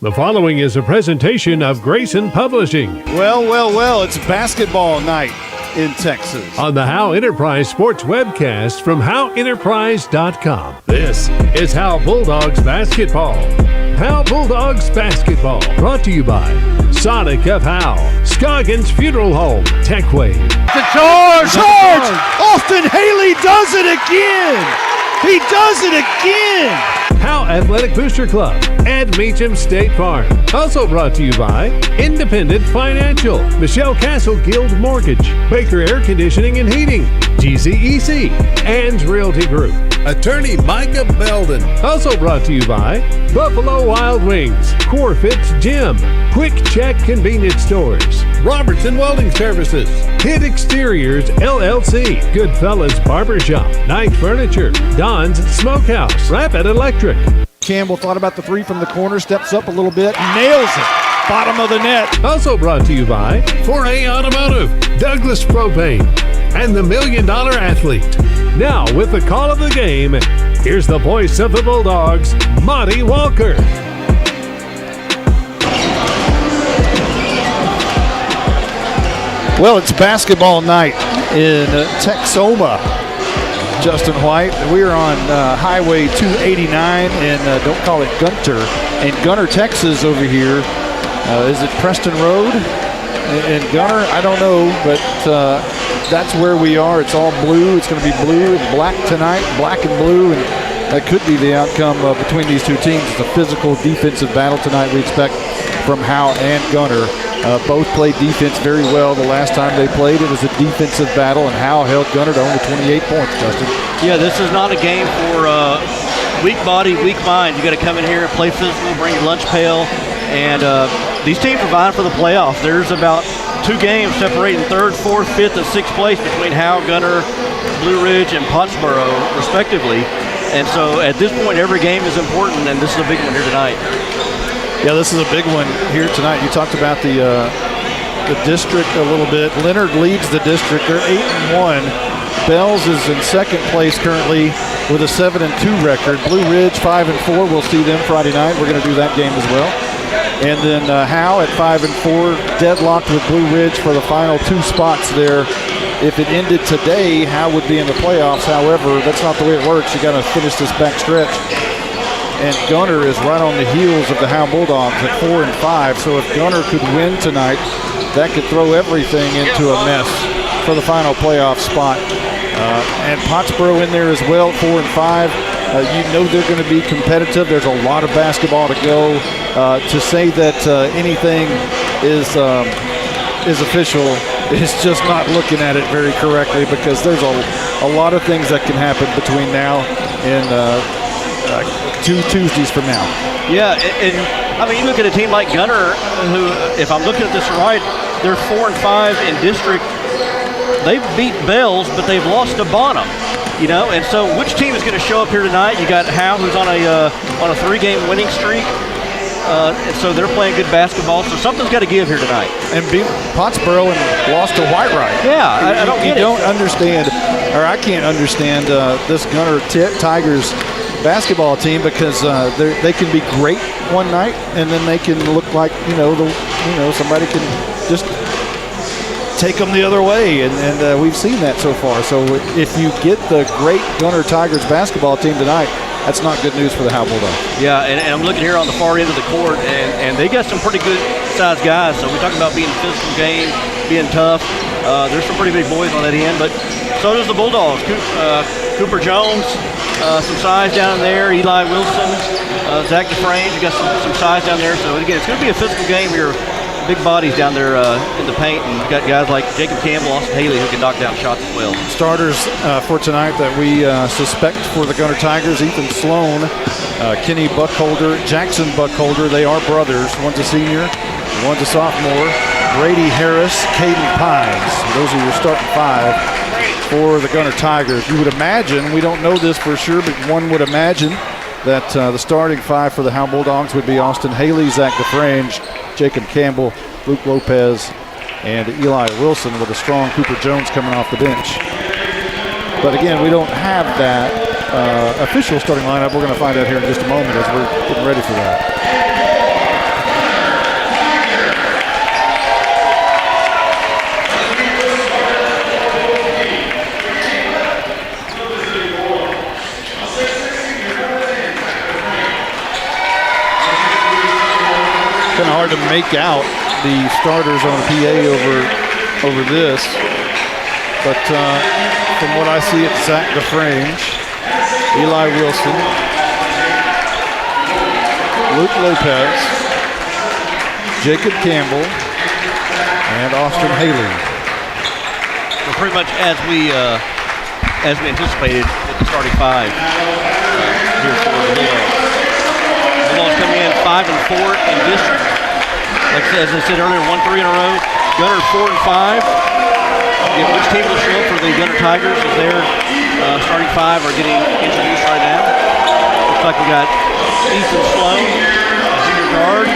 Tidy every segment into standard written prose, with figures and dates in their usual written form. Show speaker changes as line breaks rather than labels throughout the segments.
The following is a presentation of Grayson Publishing
Well, it's basketball night in Texas.
on the Howe Enterprise Sports webcast from HoweEnterprise.com. This is Howe Bulldogs Basketball. Howe Bulldogs Basketball, brought to you by Sonic of Howe, Scoggins Funeral Home, TechWave.
The charge! Austin Haley does it again! He does it again!
Howe Athletic Booster Club and Meacham State Farm. Also brought to you by Independent Financial, Michelle Castle Guild Mortgage, Baker Air Conditioning and Heating, GCEC, and Realty Group. Attorney Micah Belden. Also brought to you by Buffalo Wild Wings, Core Fits Gym, Quick Check Convenience Stores, Robertson Welding Services, Kid Exteriors LLC, Goodfellas Barbershop, Knight Furniture, Don's Smokehouse, Rapid Electric.
Campbell thought about the three from the corner, steps up a little bit, nails it. Bottom of the net.
Also brought to you by 4A Automotive, Douglas Propane, and the $1 Million Athlete. Now, with the call of the game, here's the voice of the Bulldogs, Monty Walker.
Well, it's basketball night in Texoma. Justin White, we are on Highway 289 and don't call it Gunter. And Gunter, Texas over here. Is it Preston Road? And Gunter, I don't know, but that's where we are. It's all blue. It's going to be blue and black tonight, black and blue, and that could be the outcome between these two teams. It's a physical defensive battle tonight we expect from Howe and Gunter. Both played defense very well the last time they played. It was a defensive battle, and Howe held Gunter to only 28 points, Justin.
Yeah, this is not a game for weak body, weak mind. You got to come in here and play physical, bring your lunch pail, and these teams are vying for the playoffs. There's about 2 games separating 3rd, 4th, 5th, and 6th place between Howe, Gunter, Blue Ridge, and Pottsboro, respectively. And so at this point, every game is important, and this is a big one here tonight.
Yeah, this is a big one here tonight. You talked about the district a little bit. Leonard leads the district. They're 8-1. Bells is in 2nd place currently with a 7-2 record. Blue Ridge 5-4. We'll see them Friday night. We're going to do that game as well. And then Howe at 5-4, deadlocked with Blue Ridge for the final 2 spots there. If it ended today, Howe would be in the playoffs. However, that's not the way it works. You got to finish this back stretch. And Gunter is right on the heels of the Howe Bulldogs at 4-5. So if Gunter could win tonight, that could throw everything into a mess for the final playoff spot. And Pottsboro in there as well, 4-5. You know they're going to be competitive. There's a lot of basketball to go. To say that anything is official is just not looking at it very correctly, because there's a lot of things that can happen between now and 2 Tuesdays from now. Yeah,
and I mean, you look at a team like Gunter, who, if I'm looking at this right, they're 4-5 in district. They've beat Bells, but they've lost to Bonham. You know, and so which team is going to show up here tonight? You got Howe, who's on a 3-game winning streak. And so they're playing good basketball, so something's got to give here tonight.
And beat Pottsboro and lost to Whitewright.
Yeah, I don't get it.
You don't understand, or I can't understand this Gunter Tigers basketball team, because they can be great one night, and then they can look like somebody can just take them the other way, and we've seen that so far. So if you get the great Gunter Tigers basketball team tonight, that's not good news for the Howe Bulldogs.
Yeah, and I'm looking here on the far end of the court, and they got some pretty good-sized guys. So we talk about being a physical game, being tough. There's some pretty big boys on that end, but so does the Bulldogs. Cooper Jones, some size down there. Eli Wilson, Zach DeFrange, you got some size down there. So again, it's going to be a physical game here. Big bodies down there in the paint, and you've got guys like Jacob Campbell, Austin Haley, who can knock down shots as well. Starters
for tonight that we suspect for the Gunter Tigers: Ethan Sloan, Kenny Buckholder, Jackson Buckholder. They are brothers. One's a senior, one's a sophomore. Brady Harris, Caden Pines. Those are your starting 5 for the Gunter Tigers. You would imagine, we don't know this for sure, but one would imagine that the starting 5 for the Howe Bulldogs would be Austin Haley, Zach DeFrange, Jacob Campbell, Luke Lopez, and Eli Wilson, with a strong Cooper Jones coming off the bench. But again, we don't have that official starting lineup. We're going to find out here in just a moment as we're getting ready for that. kind of hard to make out the starters on the PA over this. But from what I see, it's Zach DeFrange, Eli Wilson, Luke Lopez, Jacob Campbell, and Austin Haley.
Well, pretty much as we anticipated with the starting five here for the Bulldogs. The Bulldogs coming in 5-4 in district. Like as I said earlier, 1-3 in a row. Gunter 4-5. Which team will show up for the Gunter Tigers as their starting five are getting introduced right now. Looks like we got Ethan Sloan, junior guard.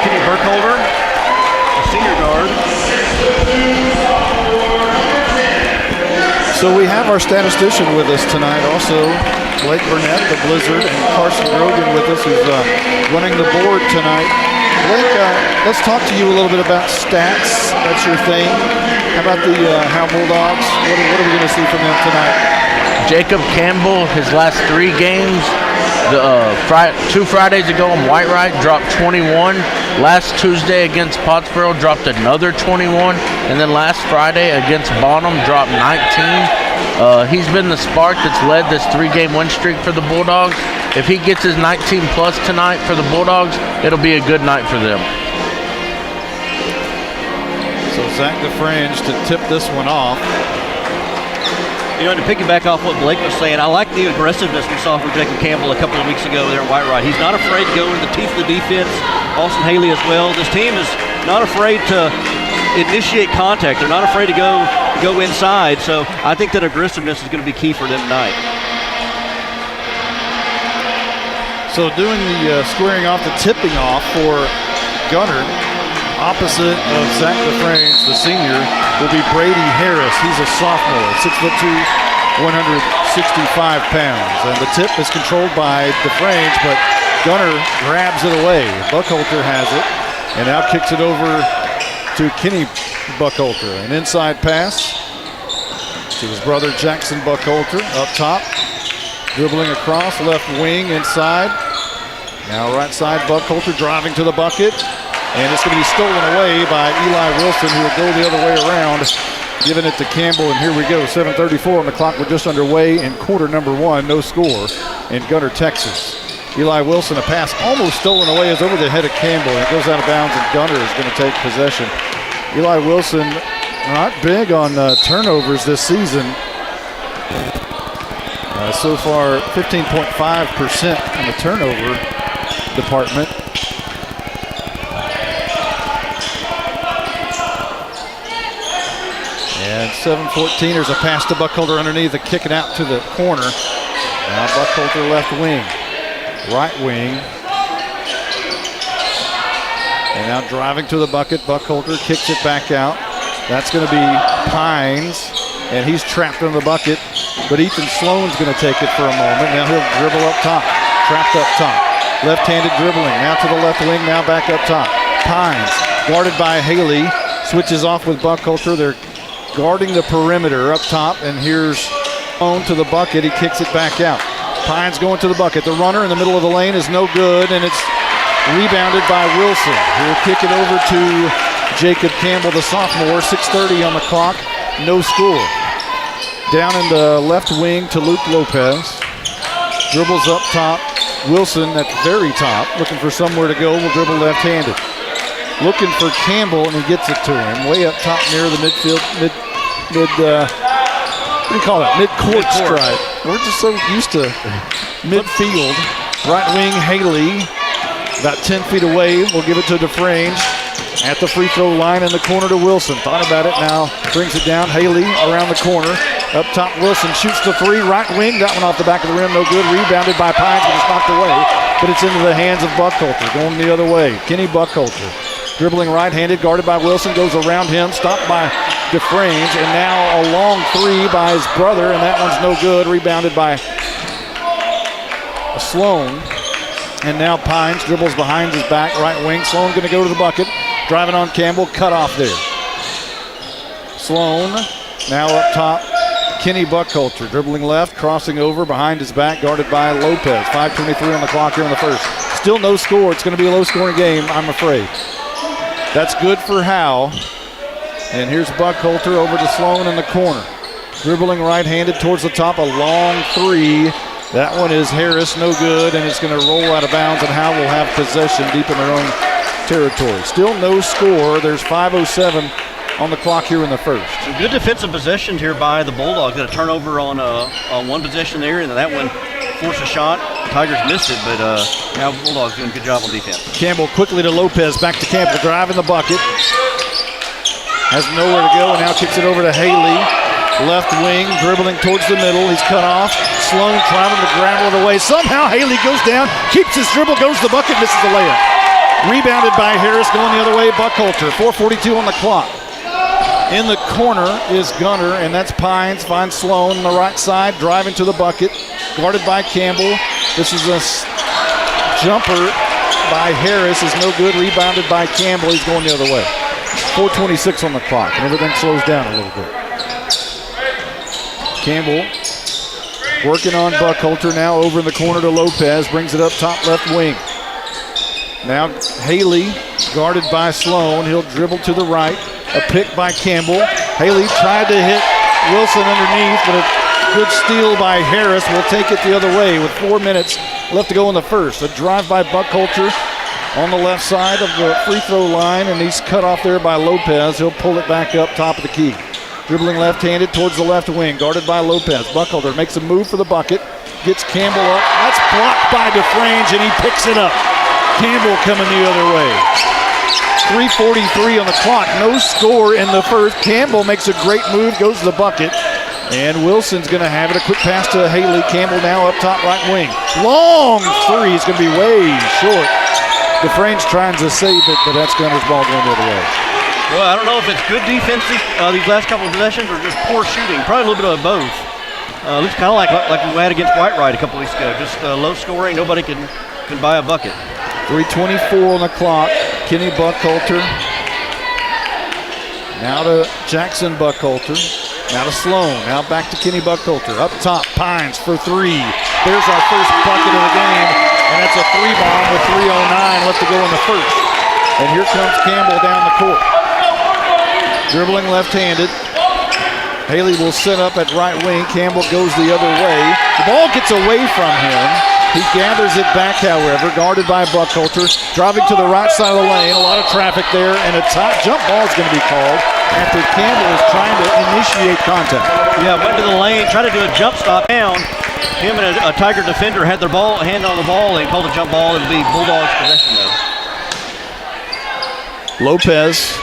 Kenny Burkholder, a senior guard.
So we have our statistician with us tonight also, Blake Burnett, the Blizzard, and Carson Grogan with us, who's running the board tonight. Blake, let's talk to you a little bit about stats. That's your thing. How about the Howe Bulldogs? What are we going to see from them tonight?
Jacob Campbell, his last 3 games, 2 Fridays ago in Whitewright, dropped 21. Last Tuesday against Pottsboro, dropped another 21. And then last Friday against Bonham, dropped 19. He's been the spark that's led this 3-game win streak for the Bulldogs. If he gets his 19-plus tonight for the Bulldogs, it'll be a good night for them.
So Zach DeFrange to tip this one off.
You know, to piggyback off what Blake was saying, I like the aggressiveness we saw from Jacob Campbell a couple of weeks ago there at Whitewright. He's not afraid to go into the teeth of the defense. Austin Haley as well. This team is not afraid to initiate contact. They're not afraid to go inside. So I think that aggressiveness is going to be key for them tonight.
So doing the squaring off, the tipping off for Gunter, opposite of Zach DeFrange, the senior, will be Brady Harris. He's a sophomore, 6'2", 165 pounds. And the tip is controlled by DeFrange, but Gunter grabs it away. Buckholter has it, and now kicks it over to Kenny Buckholter. An inside pass to his brother Jackson Buckholter up top. Dribbling across, left wing, inside. Now right side, Buckholter driving to the bucket. And it's going to be stolen away by Eli Wilson, who will go the other way around, giving it to Campbell. And here we go, 7:34 on the clock. We're just underway in quarter number 1, no score in Gunter, Texas. Eli Wilson, a pass almost stolen away, is over the head of Campbell. And it goes out of bounds, and Gunter is going to take possession. Eli Wilson, not big on turnovers this season. So far, 15.5% in the turnover department. And 7:14, there's a pass to Buckholter underneath, a kick it out to the corner. Now Buckholter left wing, right wing. And now driving to the bucket, Buckholter kicks it back out. That's going to be Pines, and he's trapped in the bucket. But Ethan Sloan's going to take it for a moment. Now he'll dribble up top, trapped up top. Left-handed dribbling, now to the left wing, now back up top. Pines, guarded by Haley, switches off with Buckholter. They're guarding the perimeter up top, and here's Sloan to the bucket. He kicks it back out. Pines going to the bucket. The runner in the middle of the lane is no good, and it's rebounded by Wilson. He'll kick it over to Jacob Campbell, the sophomore. 6:30 on the clock, no score. Down in the left wing to Luke Lopez. Dribbles up top. Wilson at the very top, looking for somewhere to go, will dribble left-handed. Looking for Campbell, and he gets it to him. Way up top near the midfield, what do you call that? Mid-court stripe. We're just so used to midfield. Right wing, Haley, about 10 feet away. We'll give it to DeFrange. At the free throw line in the corner to Wilson. Thought about it now. Brings it down. Haley around the corner. Up top, Wilson shoots the three. Right wing. That one off the back of the rim. No good. Rebounded by Pines, but it's knocked away. But it's into the hands of Buckholter. Going the other way. Kenny Buckholter. Dribbling right-handed. Guarded by Wilson. Goes around him. Stopped by DeFrange. And now a long three by his brother. And that one's no good. Rebounded by Sloan. And now Pines dribbles behind his back. Right wing. Sloan going to go to the bucket. Driving on Campbell, cut off there. Sloan now up top. Kenny Buckholter dribbling left, crossing over behind his back, guarded by Lopez. 5:23 on the clock here in the first. Still no score. It's going to be a low-scoring game, I'm afraid. That's good for Howe. And here's Buckholter over to Sloan in the corner. Dribbling right-handed towards the top, a long three. That one is Harris, no good, and it's going to roll out of bounds, and Howe will have possession deep in their own territory. Still no score. There's 5:07 on the clock here in the first.
Some good defensive possession here by the Bulldogs. Got a turnover on one possession there, and that one forced a shot. Tigers missed it, but now Bulldogs doing a good job on defense.
Campbell quickly to Lopez, back to Campbell, driving the bucket. Has nowhere to go, and now kicks it over to Haley. Left wing, dribbling towards the middle. He's cut off. Sloan trying to grab it away. Somehow Haley goes down, keeps his dribble, goes to the bucket, misses the layup. Rebounded by Harris, going the other way, Buckholter. 4:42 on the clock. In the corner is Gunter, and that's Pines. Finds Sloan on the right side, driving to the bucket. Guarded by Campbell. This is a jumper by Harris. Is no good. Rebounded by Campbell. He's going the other way. 4:26 on the clock, and everything slows down a little bit. Campbell working on Buckholter, now over in the corner to Lopez. Brings it up top left wing. Now Haley, guarded by Sloan. He'll dribble to the right. A pick by Campbell. Haley tried to hit Wilson underneath, but a good steal by Harris will take it the other way with 4 minutes left to go in the first. A drive by Buckholter on the left side of the free throw line, and he's cut off there by Lopez. He'll pull it back up top of the key. Dribbling left-handed towards the left wing, guarded by Lopez. Buckholter makes a move for the bucket, gets Campbell up. That's blocked by DeFrange, and he picks it up. Campbell coming the other way. 3:43 on the clock, no score in the first. Campbell makes a great move, goes to the bucket, and Wilson's going to have it. A quick pass to Haley. Campbell now up top right wing. Long three is going to be way short. DeFrange trying to save it, but that's Gunter's ball going the other way.
Well, I don't know if it's good defense these last couple of possessions or just poor shooting. Probably a little bit of both. Looks kind of like we had against White Wright a couple weeks ago. Just low scoring. Nobody can buy a bucket.
3:24 on the clock. Kenny Buckholter. Now to Jackson Buckholter. Now to Sloan. Now back to Kenny Buckholter. Up top, Pines for three. There's our first bucket of the game, and that's a three bomb with 3:09 left to go in the first. And here comes Campbell down the court. Dribbling left-handed. Haley will set up at right wing. Campbell goes the other way. The ball gets away from him. He gathers it back, however, guarded by Buckholter. Driving to the right side of the lane. A lot of traffic there, and a top jump ball is going to be called after Campbell is trying to initiate contact.
Yeah, went to the lane, tried to do a jump stop down. Him and a Tiger defender had their hand on the ball and called a jump ball. It'll be Bulldogs possession, though.
Lopez,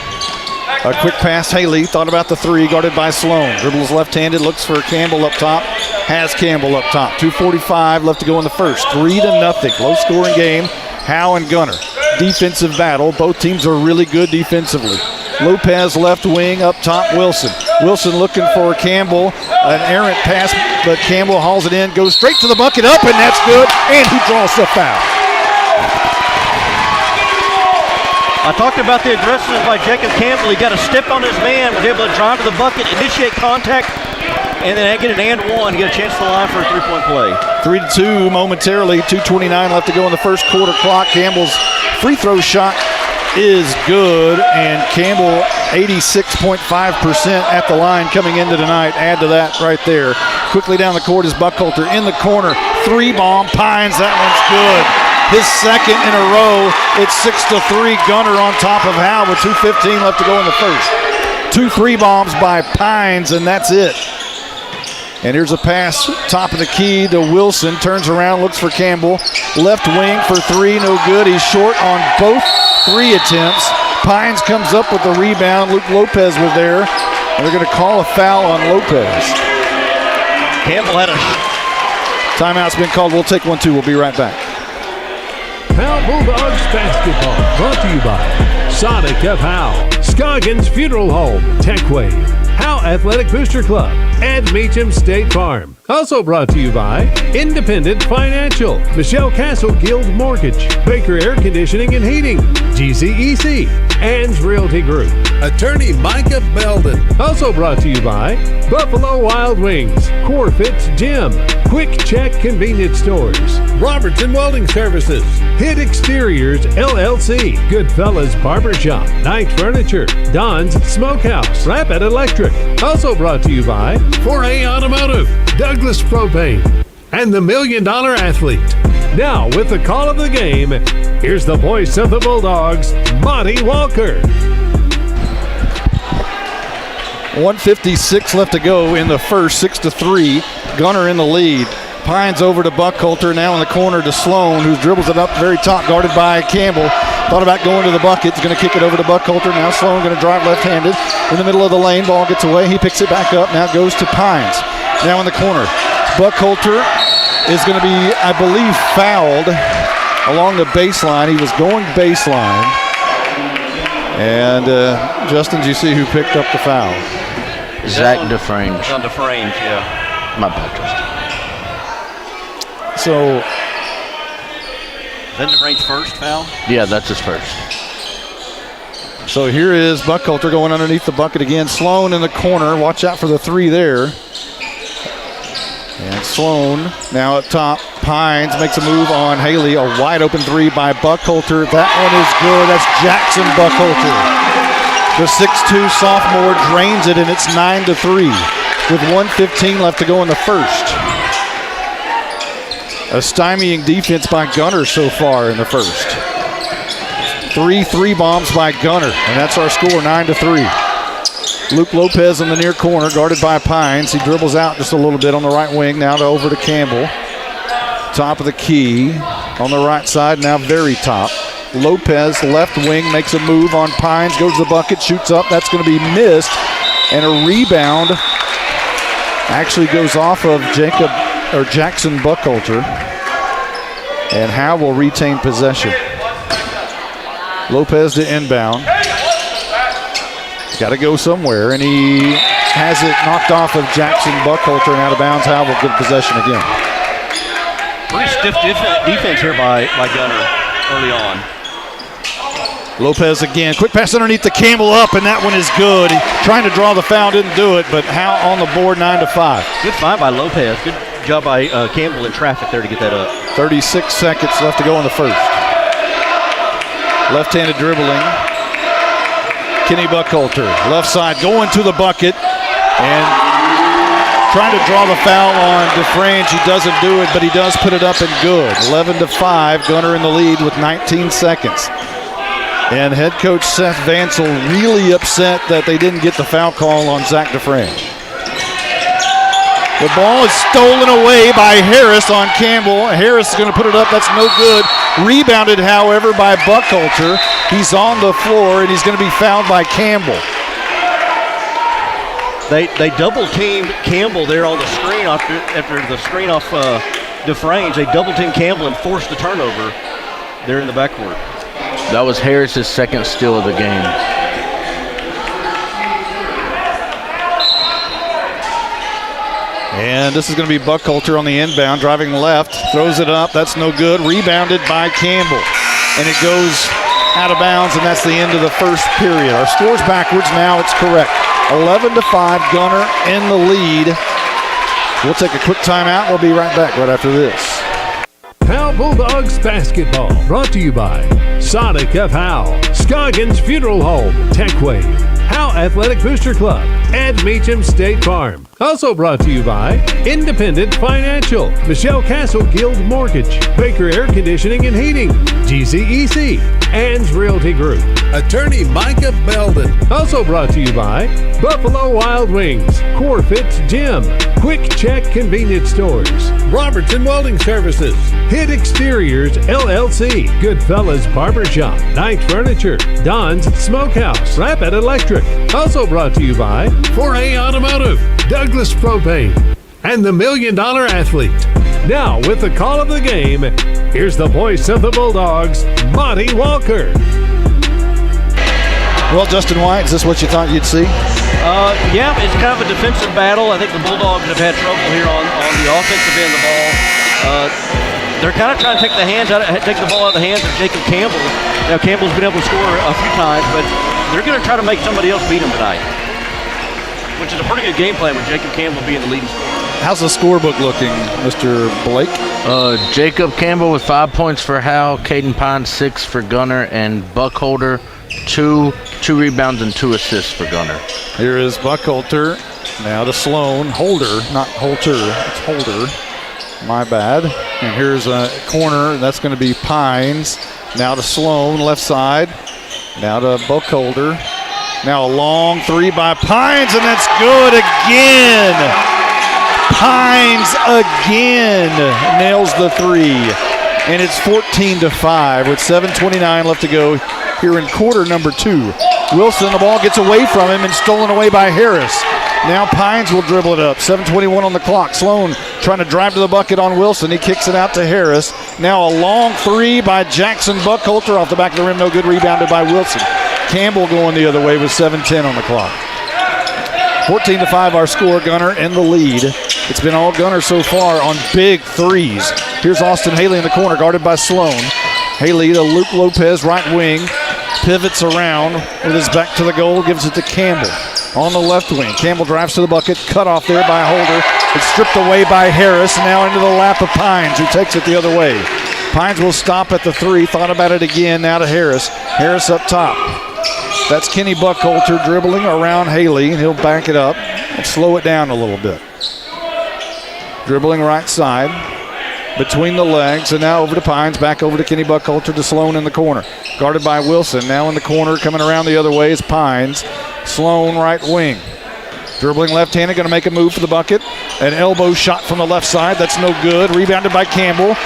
a quick pass. Haley thought about the three, guarded by Sloan. Dribbles left-handed, looks for Campbell up top. Has Campbell up top. 2:45 left to go in the first. 3-0, low-scoring game. Howe and Gunter. Defensive battle. Both teams are really good defensively. Lopez left wing, up top Wilson. Wilson looking for Campbell. An errant pass, but Campbell hauls it in, goes straight to the bucket, up, and that's good. And he draws the foul.
I talked about the aggressiveness by Jacob Campbell. He got a step on his man, was able to drive to the bucket, initiate contact, and then get an and one, get a chance to the line for a three-point play.
3-2 momentarily, 2:29 left to go in the first quarter clock. Campbell's free throw shot is good, and Campbell 86.5% at the line coming into tonight. Add to that right there. Quickly down the court is Buckholter in the corner. Three bomb, Pines, that one's good. His second in a row. It's 6-3. Gunter on top of Howe with 2:15 left to go in the first. 2 3 bombs by Pines, and that's it. And here's a pass, top of the key to Wilson. Turns around, looks for Campbell. Left wing for three, no good. He's short on both three attempts. Pines comes up with the rebound. Luke Lopez was there. And they're going to call a foul on Lopez.
Campbell had a
timeout's been called. We'll take one, too. We'll be right back.
Howe Bulldogs basketball brought to you by Sonic of Howe, Scoggins Funeral Home, TechWave, Howe Athletic Booster Club, and Meacham State Farm. Also brought to you by Independent Financial, Michelle Castle Guild Mortgage, Baker Air Conditioning and Heating, GCEC, and Realty Group. Attorney Micah Belden. Also brought to you by Buffalo Wild Wings, Corfit's Gym, Quick Check Convenience Stores, Robertson Welding Services, Hit Exteriors LLC, Goodfellas Barbershop, Knight Furniture, Don's Smokehouse, Rapid Electric. Also brought to you by 4A Automotive, Douglas Propane, and the $1 Million Athlete. Now, with the call of the game, here's the voice of the Bulldogs, Monty Walker.
1:56 left to go in the first, 6-3. Gunter in the lead. Pines over to Buckhalter, now in the corner to Sloan, who dribbles it up very top, guarded by Campbell. Thought about going to the bucket. He's going to kick it over to Buckhalter. Now Sloan going to drive left-handed in the middle of the lane. Ball gets away. He picks it back up. Now it goes to Pines. Now in the corner. Buckhalter is going to be, I believe, fouled along the baseline. He was going baseline. And Justin, did you see who picked up the foul?
Zach DeFrange.
On DeFrange, yeah.
My bad, Justin.
So,
is that DeFrange's first foul?
Yeah, that's his first.
So here is Buckhalter going underneath the bucket again. Sloan in the corner. Watch out for the three there. And Sloan now up top. Pines makes a move on Haley. A wide open three by Buckhalter. That one is good. That's Jackson Buckhalter. The 6'2 sophomore drains it, and it's 9-3 with 1:15 left to go in the first. A stymieing defense by Gunter so far in the first. 3 bombs by Gunter, and that's our score, 9-3. Luke Lopez in the near corner, guarded by Pines. He dribbles out just a little bit on the right wing, now over to Campbell. Top of the key on the right side, now very top. Lopez, left wing, makes a move on Pines, goes to the bucket, shoots up. That's going to be missed. And a rebound actually goes off of Jackson Buckhalter. And Howe will retain possession. Lopez to inbound. Got to go somewhere, and he has it knocked off of Jackson Buckhalter and out of bounds. Howe will get possession again.
Pretty stiff defense here by Gunter early on.
Lopez again, quick pass underneath the Campbell up, and that one is good. He trying to draw the foul, didn't do it, but Howe on the board, 9-5.
Good find by Lopez. Good job by Campbell in traffic there to get that up.
36 seconds left to go in the first. Left-handed dribbling. Kenny Buckhalter, left side, going to the bucket, and trying to draw the foul on DeFrange. He doesn't do it, but he does put it up and good. 11-5, Gunter in the lead with 19 seconds. And head coach Seth Vansel really upset that they didn't get the foul call on Zach DeFrange. The ball is stolen away by Harris on Campbell. Harris is going to put it up. That's no good. Rebounded, however, by Buckhalter. He's on the floor, and he's going to be fouled by Campbell.
They double-teamed Campbell there on the screen after the screen off DeFrange. They double-teamed Campbell and forced the turnover there in the backcourt.
That was Harris's second steal of the game.
And this is going to be Buckhalter on the inbound, driving left, throws it up. That's no good. Rebounded by Campbell. And it goes out of bounds, and that's the end of the first period. Our score's backwards. Now it's correct. 11-5, Gunter in the lead. We'll take a quick timeout. We'll be right back right after this.
Howe Bulldogs basketball brought to you by Sonic of Howe, Scoggins Funeral Home, TechWave, Howe Athletic Booster Club, and Meacham State Farm. Also brought to you by Independent Financial, Michelle Castle Guild Mortgage, Baker Air Conditioning and Heating, GCEC, and Realty Group. Attorney Micah Belden. Also brought to you by Buffalo Wild Wings, Corfit's Gym, Quick Check Convenience Stores, Robertson Welding Services, Hit Exteriors LLC, Goodfellas Barbershop, Knight Furniture, Don's Smokehouse, Rapid Electric. Also brought to you by 4A Automotive, Douglas Propane, and the $1 Million Athlete. Now, with the call of the game, here's the voice of the Bulldogs, Monty Walker.
Well, Justin White, is this what you thought you'd see?
Yeah, it's kind of a defensive battle. I think the Bulldogs have had trouble here on the offensive end of the ball. They're kind of trying to take the ball out of the hands of Jacob Campbell. Now, Campbell's been able to score a few times, but they're going to try to make somebody else beat him tonight, which is a pretty good game plan with Jacob Campbell being the leading scorer.
How's the scorebook looking, Mr. Blake?
Jacob Campbell with 5 points for Howe, Caden Pine 6 for Gunter, and Buckholder two rebounds and 2 assists for Gunter.
Here is Buckholter. Now to Sloan. Holder, not Holter. It's Holder. My bad. And here's a corner. That's going to be Pines. Now to Sloan, left side. Now to Buckholder. Now a long 3 by Pines, and that's good again. Pines again nails the 3. And it's 14-5 with 7:29 left to go here in quarter number 2. Wilson, the ball gets away from him and stolen away by Harris. Now Pines will dribble it up. 7:21 on the clock. Sloan trying to drive to the bucket on Wilson. He kicks it out to Harris. Now a long 3 by Jackson Buckholter off the back of the rim. No good. Rebounded by Wilson. Campbell going the other way with 7:10 on the clock. 14-5 our score. Gunter in the lead. It's been all Gunter so far on big 3s. Here's Austin Haley in the corner, guarded by Sloan. Haley to Luke Lopez, right wing. Pivots around with his back to the goal, gives it to Campbell on the left wing. Campbell drives to the bucket, cut off there by Holder. It's stripped away by Harris, now into the lap of Pines, who takes it the other way. Pines will stop at the 3, thought about it again, now to Harris. Harris up top. That's Kenny Buckholter dribbling around Haley, and he'll back it up and slow it down a little bit. Dribbling right side. Between the legs, and now over to Pines, back over to Kenny Buckholter to Sloan in the corner. Guarded by Wilson, now in the corner, coming around the other way is Pines. Sloan right wing. Dribbling left-handed, going to make a move for the bucket. An elbow shot from the left side, that's no good. Rebounded by Campbell.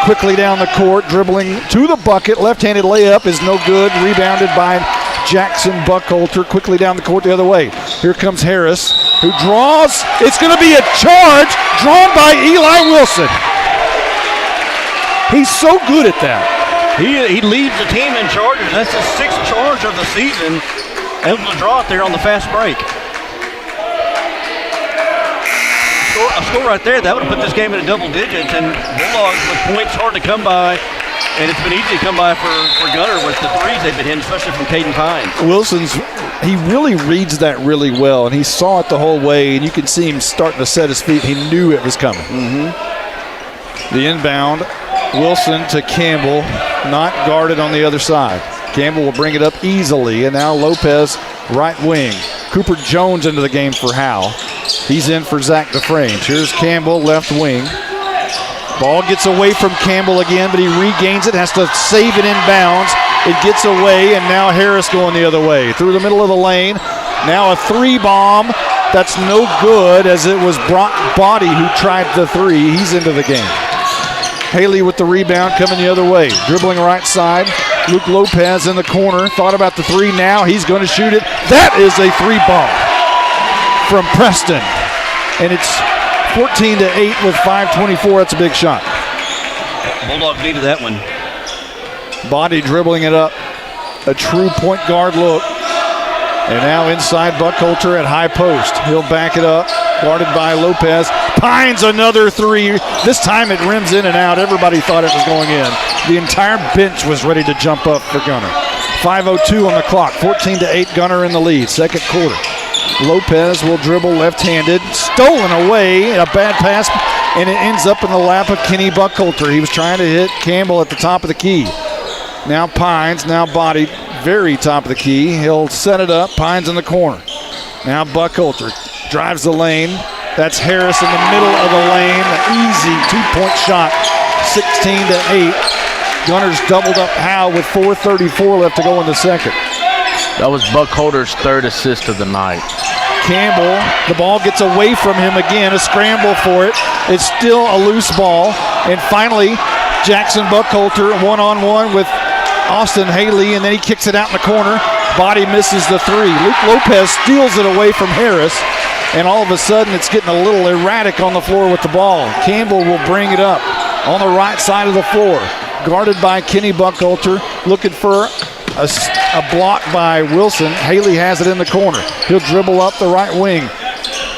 Quickly down the court, dribbling to the bucket. Left-handed layup is no good. Rebounded by Jackson Buckholter. Quickly down the court the other way. Here comes Harris, who draws. It's going to be a charge drawn by Eli Wilson. He's so good at that.
He leads the team in charges. That's his 6th charge of the season. Able to draw it there on the fast break. A score right there, that would have put this game in double digits. And Bulldogs with points hard to come by. And it's been easy to come by for Gunter with the 3s they've been hitting, especially from Caden Pines. He
really reads that really well. And he saw it the whole way. And you can see him starting to set his feet. He knew it was coming.
Mm-hmm.
The inbound. Wilson to Campbell, not guarded on the other side. Campbell will bring it up easily, and now Lopez, right wing. Cooper Jones into the game for Howe. He's in for Zach DeFrange. Here's Campbell, left wing. Ball gets away from Campbell again, but he regains it, has to save it inbounds. It gets away, and now Harris going the other way. Through the middle of the lane. Now a 3 bomb. That's no good, as it was Brock Body who tried the 3. He's into the game. Haley with the rebound coming the other way. Dribbling right side. Luke Lopez in the corner. Thought about the 3 now. He's going to shoot it. That is a 3 ball from Preston. And it's 14-8 with 5:24. That's a big shot.
Bulldogs needed that one.
Body dribbling it up. A true point guard look. And now inside Buckholter at high post. He'll back it up. Guarded by Lopez. Pines another 3. This time it rims in and out. Everybody thought it was going in. The entire bench was ready to jump up for Gunter. 5:02 on the clock. 14-8. Gunter in the lead. Second quarter. Lopez will dribble left-handed. Stolen away. A bad pass. And it ends up in the lap of Kenny Buckholter. He was trying to hit Campbell at the top of the key. Now Pines. Now Body. Very top of the key. He'll set it up. Pines in the corner. Now Buckholter drives the lane. That's Harris in the middle of the lane. An easy 2-point shot. 16-8. Gunter's doubled up Howe with 4:34 left to go in the second.
That was Buckholder's 3rd assist of the night.
Campbell, the ball gets away from him again. A scramble for it. It's still a loose ball. And finally, Jackson Buckholter one-on-one with Austin Haley, and then he kicks it out in the corner. Body misses the 3. Luke Lopez steals it away from Harris, and all of a sudden it's getting a little erratic on the floor with the ball. Campbell will bring it up on the right side of the floor, guarded by Kenny Buckholter, looking for a block by Wilson. Haley has it in the corner. He'll dribble up the right wing.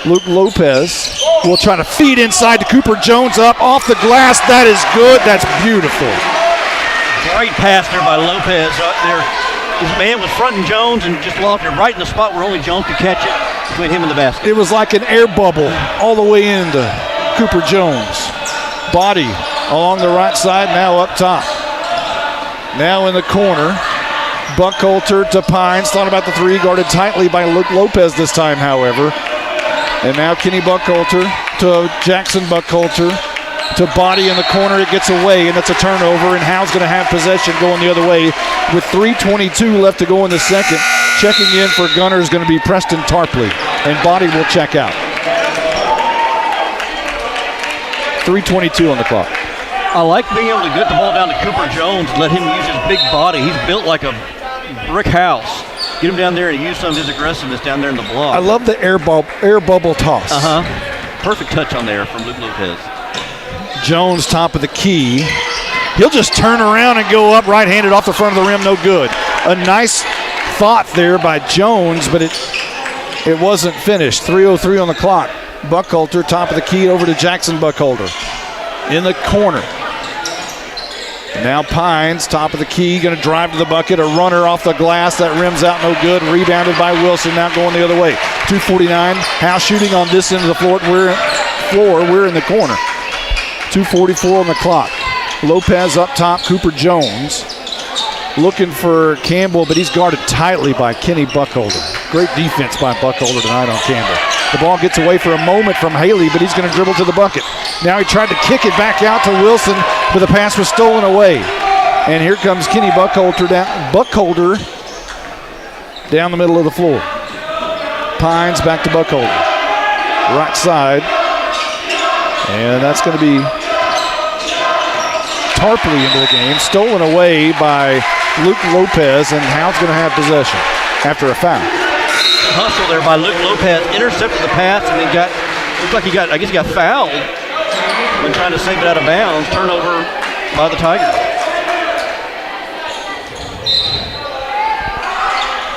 Luke Lopez will try to feed inside to Cooper Jones up off the glass. That is good. That's beautiful.
Great pass there by Lopez up there. His man was fronting Jones and just lost it right in the spot where only Jones could catch it between him and the basket.
It was like an air bubble all the way into Cooper Jones. Body along the right side, now up top. Now in the corner. Buckholter to Pines. Thought about the three, guarded tightly by Luke Lopez this time, however. And now Kenny Buckholter to Jackson Buckholter. To Body in the corner, it gets away, and it's a turnover, and Howe's going to have possession going the other way with 3:22 left to go in the second. Checking in for Gunter is going to be Preston Tarpley, and Body will check out. 3:22 on the clock.
I like being able to get the ball down to Cooper Jones and let him use his big body. He's built like a brick house. Get him down there and use some of his aggressiveness down there in the block.
I love the air bubble toss.
Perfect touch on there from Luke Lopez.
Jones, top of the key. He'll just turn around and go up right-handed off the front of the rim, no good. A nice thought there by Jones, but it wasn't finished. 3:03 on the clock. Buckholter, top of the key, over to Jackson Buckholter. In the corner. Now Pines, top of the key, going to drive to the bucket. A runner off the glass, that rims out, no good. Rebounded by Wilson, now going the other way. 2:49, Howe shooting on this end of the floor. We're in the corner. 2:44 on the clock. Lopez up top, Cooper Jones. Looking for Campbell, but he's guarded tightly by Kenny Buckholter. Great defense by Buckholter tonight on Campbell. The ball gets away for a moment from Haley, but he's going to dribble to the bucket. Now he tried to kick it back out to Wilson, but the pass was stolen away. And here comes Kenny Buckholter down the middle of the floor. Pines back to Buckholter. Right side. And that's going to be Tarpley into the game. Stolen away by Luke Lopez, and Howe's going to have possession after a foul.
Hustle there by Luke Lopez, intercepted the pass, and then looked like he got fouled when trying to save it out of bounds. Turnover by the Tigers.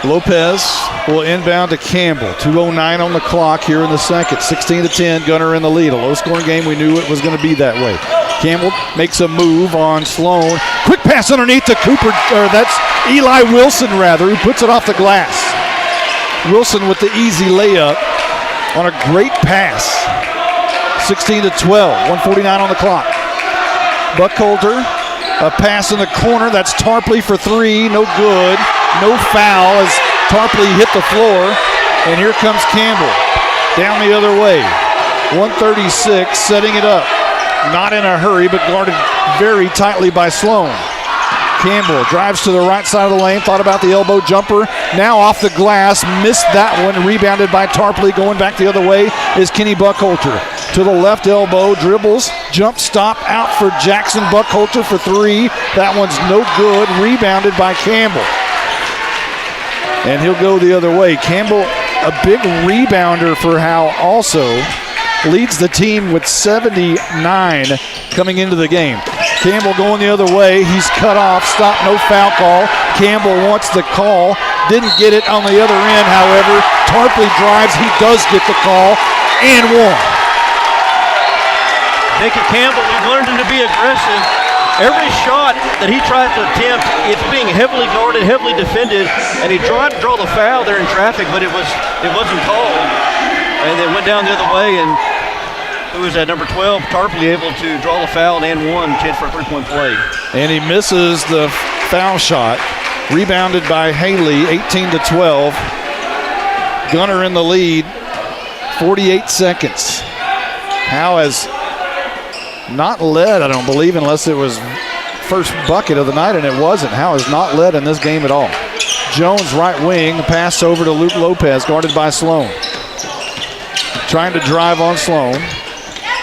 Lopez will inbound to Campbell. 2:09 on the clock here in the second. 16-10, Gunter in the lead. A low-scoring game. We knew it was going to be that way. Campbell makes a move on Sloan. Quick pass underneath to Cooper, or that's Eli Wilson, who puts it off the glass. Wilson with the easy layup on a great pass. 16-12, 1:49 on the clock. Buckholter, a pass in the corner. That's Tarpley for three, no good. No foul as Tarpley hit the floor. And here comes Campbell down the other way. 1:36, setting it up. Not in a hurry, but guarded very tightly by Sloan. Campbell drives to the right side of the lane, thought about the elbow jumper. Now off the glass, missed that one, rebounded by Tarpley. Going back the other way is Kenny Buckholter. To the left elbow, dribbles, jump stop out for Jackson Buckholter for three. That one's no good, rebounded by Campbell. And he'll go the other way. Campbell, a big rebounder for Howe also. Leads the team with 79 coming into the game. Campbell going the other way. He's cut off. Stop, no foul call. Campbell wants the call. Didn't get it on the other end, however. Tarpley drives. He does get the call and one.
Nicky Campbell, we've learned him to be aggressive. Every shot that he tries to attempt, it's being heavily guarded, heavily defended, and he tried to draw the foul there in traffic, but it wasn't called. And then went down the other way, and who was that, number 12, Tarpley, able to draw the foul and one, chance for a three-point play.
And he misses the foul shot. Rebounded by Haley, 18-12. Gunter in the lead, 48 seconds. Howe has not led, I don't believe, unless it was first bucket of the night, and it wasn't. Howe has not led in this game at all. Jones, right wing, pass over to Luke Lopez, guarded by Sloan. Trying to drive on Sloan.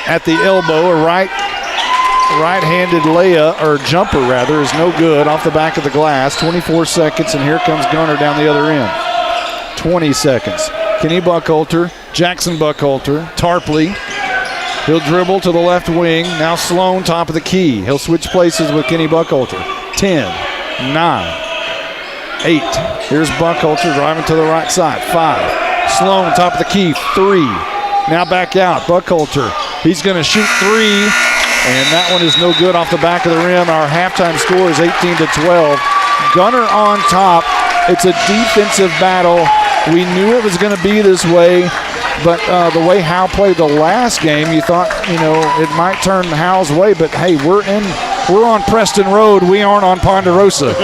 At the elbow, a right-handed layup, or jumper rather, is no good off the back of the glass. 24 seconds, and here comes Gunter down the other end. 20 seconds. Kenny Buckholter, Jackson Buckholter, Tarpley. He'll dribble to the left wing. Now Sloan, top of the key. He'll switch places with Kenny Buckholter. 10, 9, 8. Here's Buckholzer driving to the right side. 5. Sloan, top of the key. 3. Now back out. Buckholzer. He's going to shoot 3. And that one is no good off the back of the rim. Our halftime score is 18-12. Gunter on top. It's a defensive battle. We knew it was going to be this way. But the way Howe played the last game, you thought, it might turn Howe's way. But, hey, we're on Preston Road. We aren't on Ponderosa.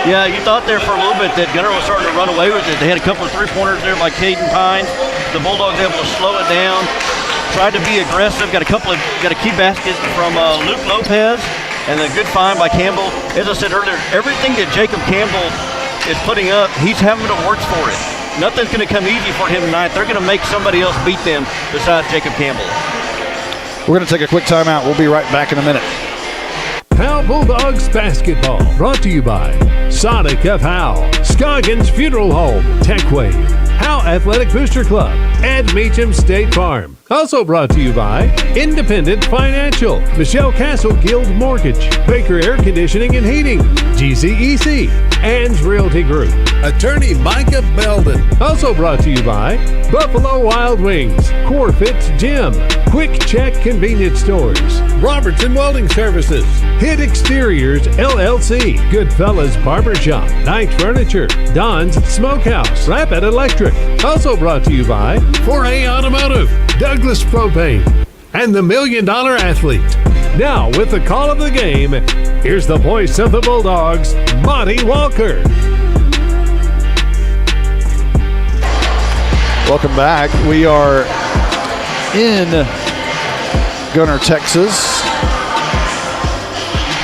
Yeah, you thought there for a little bit that Gunter was starting to run away with it. They had a couple of three-pointers there by Caden Pines. The Bulldogs able to slow it down. Tried to be aggressive. Got a key basket from Luke Lopez. And a good find by Campbell. As I said earlier, everything that Jacob Campbell is putting up, he's having to work for it. Nothing's going to come easy for him tonight. They're going to make somebody else beat them besides Jacob Campbell.
We're going to take a quick timeout. We'll be right back in a minute.
Howe Bulldogs basketball brought to you by Sonic of Howe, Scoggins Funeral Home, TechWave, Howe Athletic Booster Club, and Meacham State Farm. Also brought to you by Independent Financial, Michelle Castle Guild Mortgage, Baker Air Conditioning and Heating, GCEC, and Realty Group. Attorney Micah Belden. Also brought to you by Buffalo Wild Wings, Core Fits Gym, Quick Check Convenience Stores, Robertson Welding Services, Hit Exteriors LLC, Goodfellas Barbershop, Knight Furniture, Don's Smokehouse, Rapid Electric. Also brought to you by 4A Automotive, Douglas Propane, and the $1 Million Athlete. Now, with the call of the game, here's the voice of the Bulldogs, Monty Walker.
Welcome back. We are in Gunter, Texas.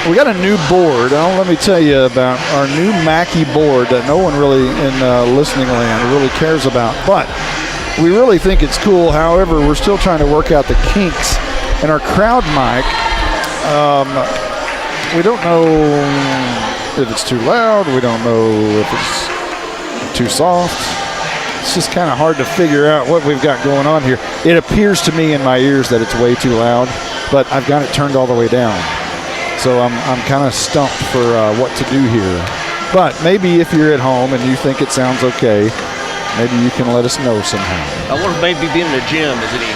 We got a new board. Let me tell you about our new Mackey board that no one really in listening land really cares about. But we really think it's cool. However, we're still trying to work out the kinks. And our crowd mic, we don't know if it's too loud. We don't know if it's too soft. It's just kind of hard to figure out what we've got going on here. It appears to me in my ears that it's way too loud, but I've got it turned all the way down. So I'm kind of stumped for what to do here. But maybe if you're at home and you think it sounds okay, maybe you can let us know somehow.
I wonder if maybe being in a gym is any.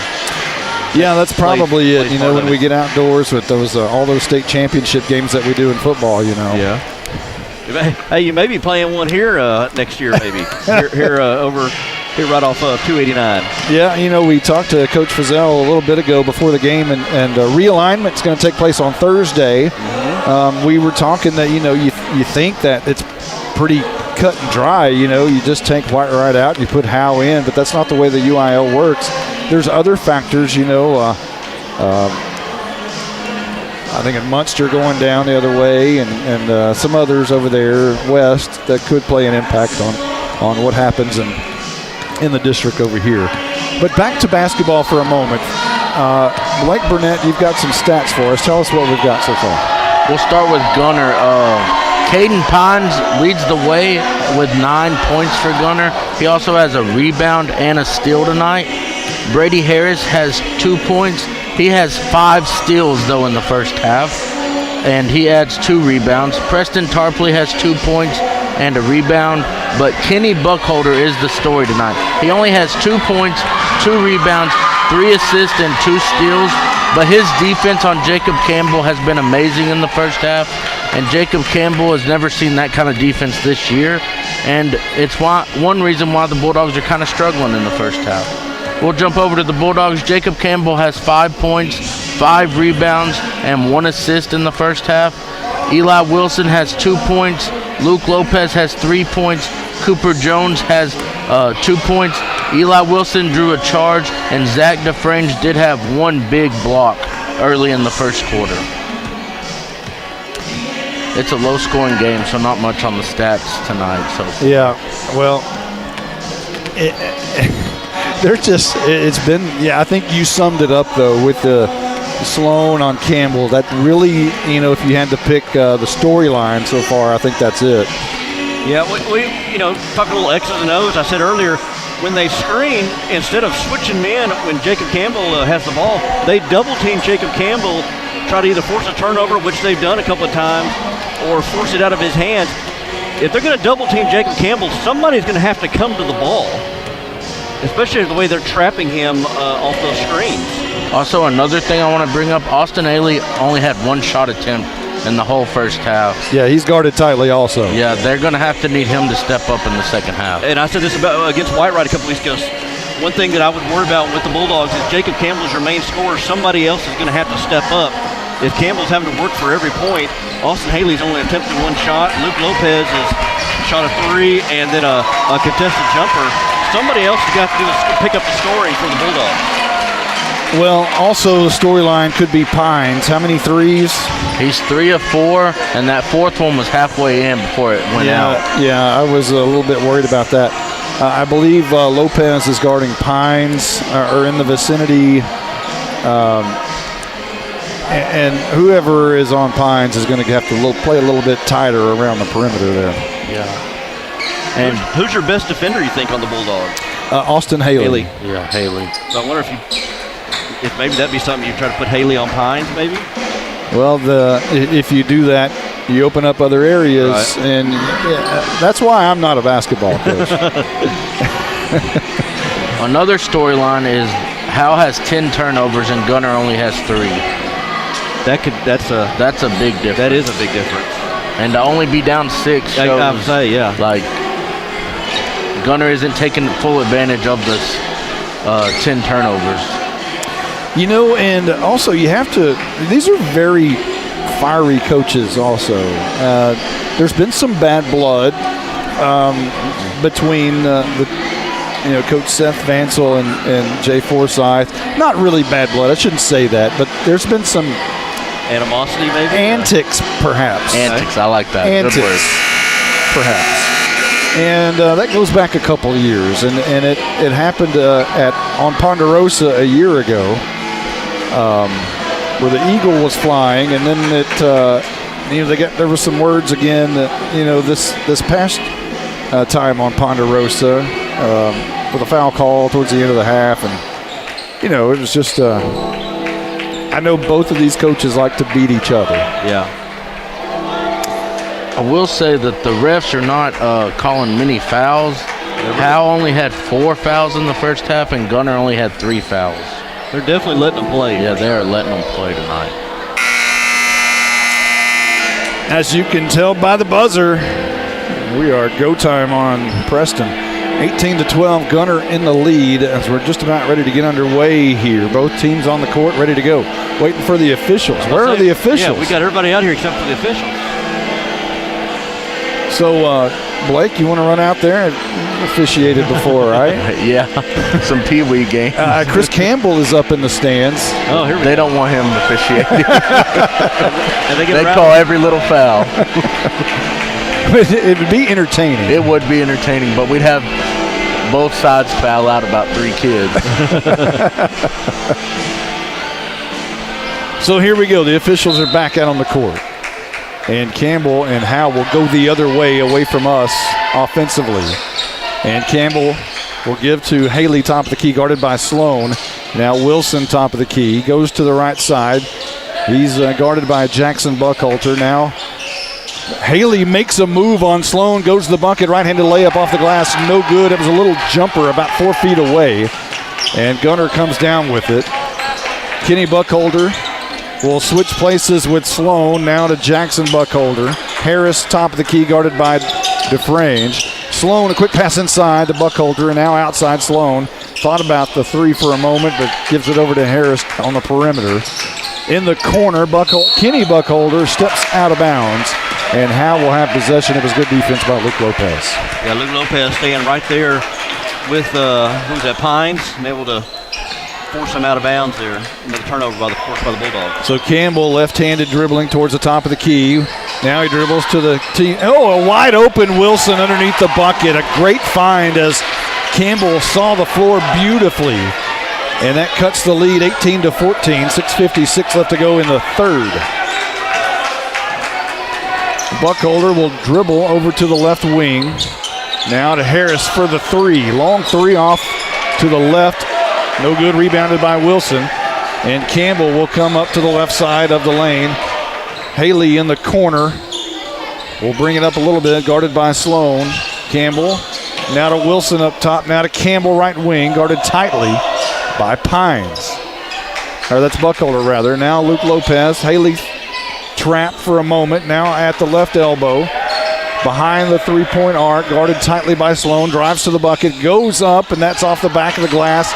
Yeah, that's probably it. When we get outdoors with those all those state championship games that we do in football,
Yeah. Hey, you may be playing one here next year, maybe. here right off 289.
Yeah, we talked to Coach Fazell a little bit ago before the game, and realignment's going to take place on Thursday. Mm-hmm. We were talking that, you think that it's pretty cut and dry. You just take White out, you put Howe in, but that's not the way the UIL works. There's other factors, I think in Munster going down the other way and some others over there west that could play an impact on what happens in the district over here. But back to basketball for a moment. Blake Burnett, you've got some stats for us. Tell us what we've got so far.
We'll start with Gunter. Caden Pines leads the way with 9 points for Gunter. He also has a rebound and a steal tonight. Brady Harris has 2 points. He has 5 steals, though, in the first half, and he adds 2 rebounds. Preston Tarpley has 2 points and a rebound, but Kenny Buckholzer is the story tonight. He only has 2 points, 2 rebounds, 3 assists, and 2 steals, but his defense on Jacob Campbell has been amazing in the first half, and Jacob Campbell has never seen that kind of defense this year, and it's one reason why the Bulldogs are kind of struggling in the first half. We'll jump over to the Bulldogs. Jacob Campbell has 5 points, 5 rebounds, and 1 assist in the first half. Eli Wilson has 2 points. Luke Lopez has 3 points. Cooper Jones has 2 points. Eli Wilson drew a charge, and Zach DeFrange did have 1 big block early in the first quarter. It's a low-scoring game, so not much on the stats tonight. So
yeah, well, it's been, I think you summed it up, though, with the Sloan on Campbell. That really, if you had to pick the storyline so far, I think that's it.
Yeah, we talking a little X's and O's. I said earlier, when they screen, instead of switching men when Jacob Campbell has the ball, they double-team Jacob Campbell, try to either force a turnover, which they've done a couple of times, or force it out of his hands. if they're going to double team Jacob Campbell, somebody's going to have to come to the ball, especially the way they're trapping him off those screens.
Also, another thing I want to bring up, Austin Haley only had one shot attempt in the whole first half.
Yeah, he's guarded tightly also.
Yeah, they're going to have to need him to step up in the second half.
And I said this about against Whitewright a couple weeks ago. One thing that I would worry about with the Bulldogs is Jacob Campbell's your main scorer. Somebody else is going to have to step up. If Campbell's having to work for every point, Austin Haley's only attempted one shot. Luke Lopez has shot a 3 and then a contested jumper. Somebody else has got to do is pick up the scoring for the Bulldogs.
Well, also the storyline could be Pines. How many threes?
He's 3 of 4, and that fourth one was halfway in before it went out.
Yeah, I was a little bit worried about that. I believe Lopez is guarding Pines or in the vicinity. And whoever is on Pines is going to have to play a little bit tighter around the perimeter there.
Yeah.
And who's your best defender, you think, on the Bulldogs?
Austin Haley.
Yeah, Haley.
So I wonder if maybe that'd be something you try to put Haley on Pines, maybe?
Well, if you do that, you open up other areas,
right.
And that's why I'm not a basketball coach.
Another storyline is Howe has 10 turnovers and Gunter only has 3. That's a big difference.
That is a big difference.
And to only be down 6 shows,
I would say, yeah.
Like Gunter isn't taking full advantage of this 10 turnovers.
You know, and also you have to. These are very fiery coaches. Also, there's been some bad blood between Coach Seth Vansel and Jay Forsyth. Not really bad blood. I shouldn't say that, but there's been some
animosity, maybe
antics, perhaps.
Antics, I like that.
Antics,
good word.
Perhaps. And that goes back a couple of years, and it happened on Ponderosa a year ago. Where the Eagle was flying, and then there was some words again that this past time on Ponderosa with a foul call towards the end of the half, and it was just I know both of these coaches like to beat each other.
Yeah.
I will say that the refs are not calling many fouls. Howe only had 4 fouls in the first half, and Gunter only had 3 fouls.
They're definitely letting them play.
Yeah, they are letting them play tonight.
As you can tell by the buzzer, we are go time on Preston. 18-12, Gunter in the lead as we're just about ready to get underway here. Both teams on the court, ready to go. Waiting for the officials. Where are the officials?
Yeah, we got everybody out here except for the officials.
So, Blake, you want to run out there? You've officiated before, right?
Yeah, some pee-wee games.
Chris Campbell is up in the stands.
Oh, here we go.
They don't want him officiating.
And
they call every little foul.
It would be entertaining.
It would be entertaining, but we'd have both sides foul out about 3 kids.
So here we go. The officials are back out on the court. And Campbell and Howe will go the other way, away from us offensively. And Campbell will give to Haley, top of the key, guarded by Sloan. Now Wilson, top of the key, goes to the right side. He's guarded by Jackson Buckhalter. Now Haley makes a move on Sloan, goes to the bucket, right-handed layup off the glass, no good. It was a little jumper about 4 feet away. And Gunter comes down with it. Kenny Buckholder will switch places with Sloan, now to Jackson Buckholder. Harris, top of the key, guarded by DeFrange. Sloan, a quick pass inside to Buckholder, and now outside Sloan. Thought about the 3 for a moment, but gives it over to Harris on the perimeter. In the corner, Kenny Buckholder steps out of bounds, and Howe will have possession. It was good defense by Luke Lopez.
Yeah, Luke Lopez staying right there with, who's that, Pines, and able to force him out of bounds there. Another turnover by the Bulldogs.
So Campbell left-handed dribbling towards the top of the key. Now he dribbles to the team. Oh, a wide open Wilson underneath the bucket. A great find as Campbell saw the floor beautifully. And that cuts the lead 18-14. 6:56 left to go in the third. Buckholder will dribble over to the left wing. Now to Harris for the 3. Long 3 off to the left. No good, rebounded by Wilson. And Campbell will come up to the left side of the lane. Haley in the corner will bring it up a little bit, guarded by Sloan. Campbell now to Wilson up top, now to Campbell right wing, guarded tightly by Pines. Or that's Buckholder rather. Now Luke Lopez. Haley trapped for a moment, now at the left elbow. Behind the three-point arc, guarded tightly by Sloan, drives to the bucket, goes up, and that's off the back of the glass,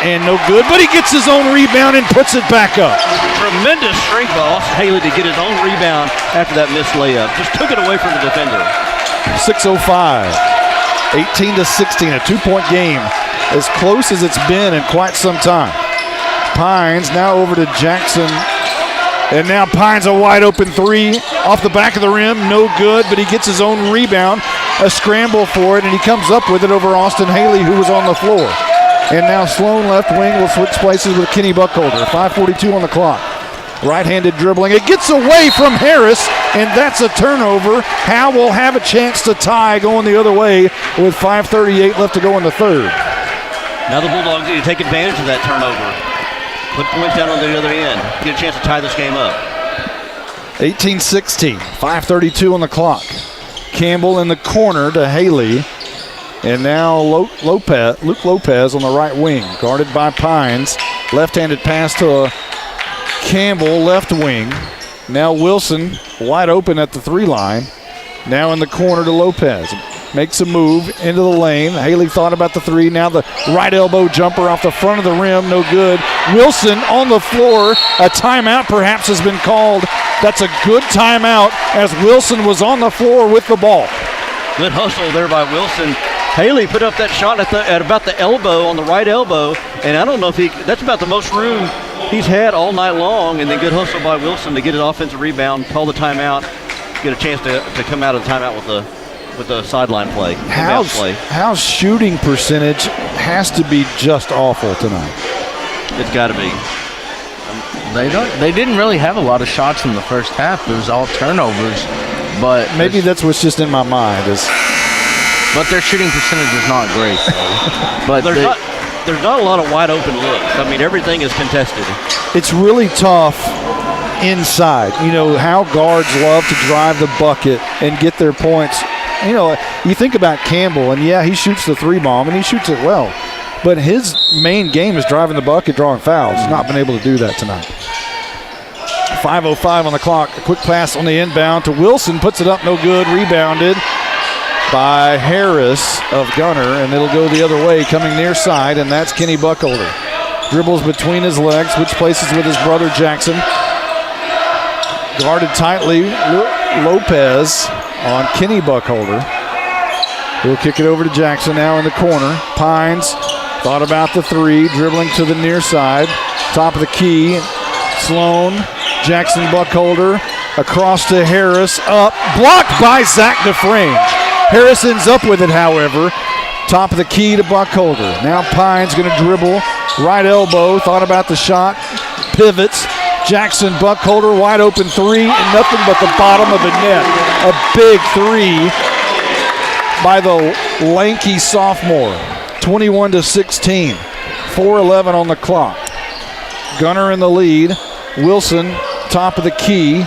and no good, but he gets his own rebound and puts it back up.
Tremendous strength by Austin Haley to get his own rebound after that missed layup. Just took it away from the defender.
6:05, 18-16, a two-point game, as close as it's been in quite some time. Pines now over to Jackson. And now Pines a wide open three off the back of the rim, no good, but he gets his own rebound, a scramble for it, and he comes up with it over Austin Haley, who was on the floor. And now Sloan left wing will switch places with Kenny Buckholder. 5:42 on the clock. Right-handed dribbling. It gets away from Harris, and that's a turnover. Howe will have a chance to tie going the other way with 5:38 left to go in the third.
Now the Bulldogs need to take advantage of that turnover. Put points down on the other end. Get a chance to tie this game up.
18-16, 5:32 on the clock. Campbell in the corner to Haley. And now Luke Lopez on the right wing, guarded by Pines. Left-handed pass to Campbell, left wing. Now Wilson wide open at the three line. Now in the corner to Lopez. Makes a move into the lane. Haley thought about the three. Now the right elbow jumper off the front of the rim. No good. Wilson on the floor. A timeout perhaps has been called. That's a good timeout as Wilson was on the floor with the ball.
Good hustle there by Wilson. Haley put up that shot at about the elbow, on the right elbow, and I don't know if that's about the most room he's had all night long, and then good hustle by Wilson to get an offensive rebound, call the timeout, get a chance to come out of the timeout with the sideline play.
Howe's shooting percentage has to be just awful tonight.
It's got to be.
They didn't really have a lot of shots in the first half. It was all turnovers, but
maybe that's what's just in my mind is.
But their shooting percentage is not great. But
there's not a lot of wide open looks. I mean, everything is contested.
It's really tough inside. You know how guards love to drive the bucket and get their points. You know, you think about Campbell, and yeah, he shoots the three bomb, and he shoots it well. But his main game is driving the bucket, drawing fouls. He's not been able to do that tonight. 5:05 on the clock. A quick pass on the inbound to Wilson. Puts it up, no good. Rebounded by Harris of Gunter, and it'll go the other way, coming near side, and that's Kenny Buckholder. Dribbles between his legs, switch places with his brother Jackson. Guarded tightly, Lopez on Kenny Buckholder. He'll kick it over to Jackson now in the corner. Pines thought about the three, dribbling to the near side. Top of the key, Sloan, Jackson Buckholder, across to Harris, up, blocked by Zach DeFrange. Harris ends up with it, however. Top of the key to Buckholder. Now Pines going to dribble. Right elbow, thought about the shot. Pivots. Jackson Buckholder, wide open three, and nothing but the bottom of the net. A big three by the lanky sophomore. 21-16. 4:11 on the clock. Gunter in the lead. Wilson, top of the key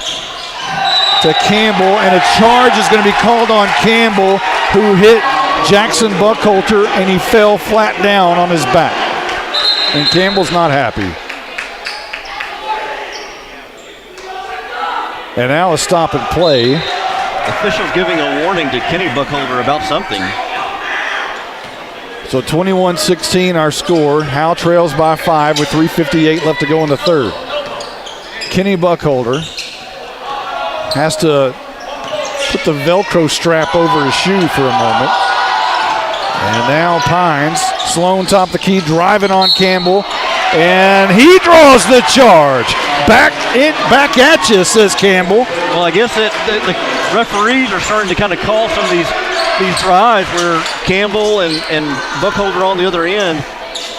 to Campbell, and a charge is going to be called on Campbell, who hit Jackson Buckholder, and he fell flat down on his back. And Campbell's not happy. And now a stop and play.
Officials giving a warning to Kenny Buckholder about something.
So 21-16 our score. Howe trails by 5 with 3:58 left to go in the third. Kenny Buckholder has to put the Velcro strap over his shoe for a moment. And now Pines, Sloan top the key, driving on Campbell, and he draws the charge. Back at you, says Campbell.
Well, I guess the referees are starting to kind of call some of these drives where Campbell and Buckholder on the other end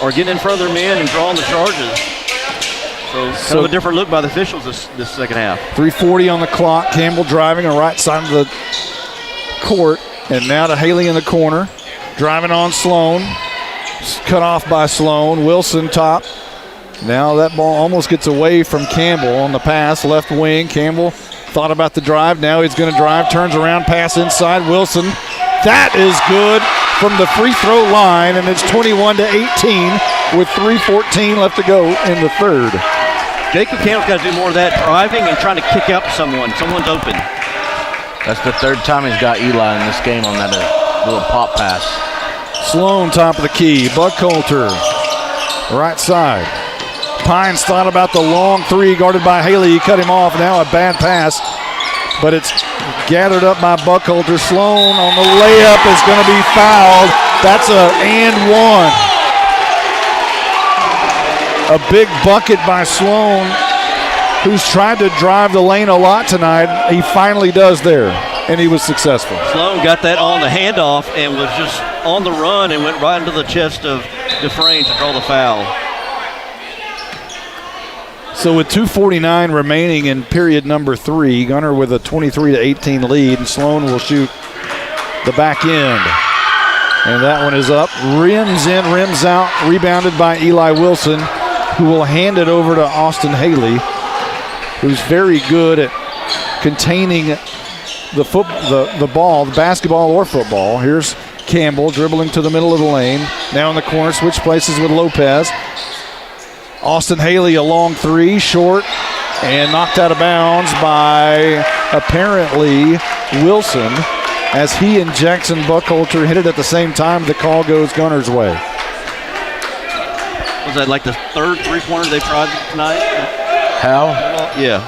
are getting in front of their men and drawing the charges. So kind of a different look by the officials this second half.
3:40 on the clock. Campbell driving on the right side of the court. And now to Haley in the corner. Driving on Sloan. Cut off by Sloan. Wilson top. Now that ball almost gets away from Campbell on the pass. Left wing. Campbell Thought about the drive. Now he's going to drive. Turns around. Pass inside. Wilson. That is good from the free throw line, and it's 21-18 with 3:14 left to go in the third.
Jacob Campbell's got to do more of that, driving and trying to kick out to someone. Someone's open.
That's the third time he's got Eli in this game on that little pop pass.
Sloan, top of the key. Buckholter, right side. Pines thought about the long three guarded by Haley. He cut him off. Now a bad pass, but it's gathered up by Buckholter. Sloan on the layup is going to be fouled. That's a and one. A big bucket by Sloan, who's tried to drive the lane a lot tonight. He finally does there, and he was successful.
Sloan got that on the handoff and was just on the run and went right into the chest of Dufresne to draw the foul.
So with 2:49 remaining in period number 3, Gunter with a 23-18 lead, and Sloan will shoot the back end. And that one is up, rims in, rims out, rebounded by Eli Wilson, who will hand it over to Austin Haley, who's very good at containing the ball, the basketball or football. Here's Campbell dribbling to the middle of the lane. Now in the corner, switch places with Lopez. Austin Haley, a long three, short, and knocked out of bounds by apparently Wilson, as he and Jackson Buckholter hit it at the same time. The call goes Gunter's way.
Was that like the third three-pointer they've tried tonight?
Howe?
Yeah.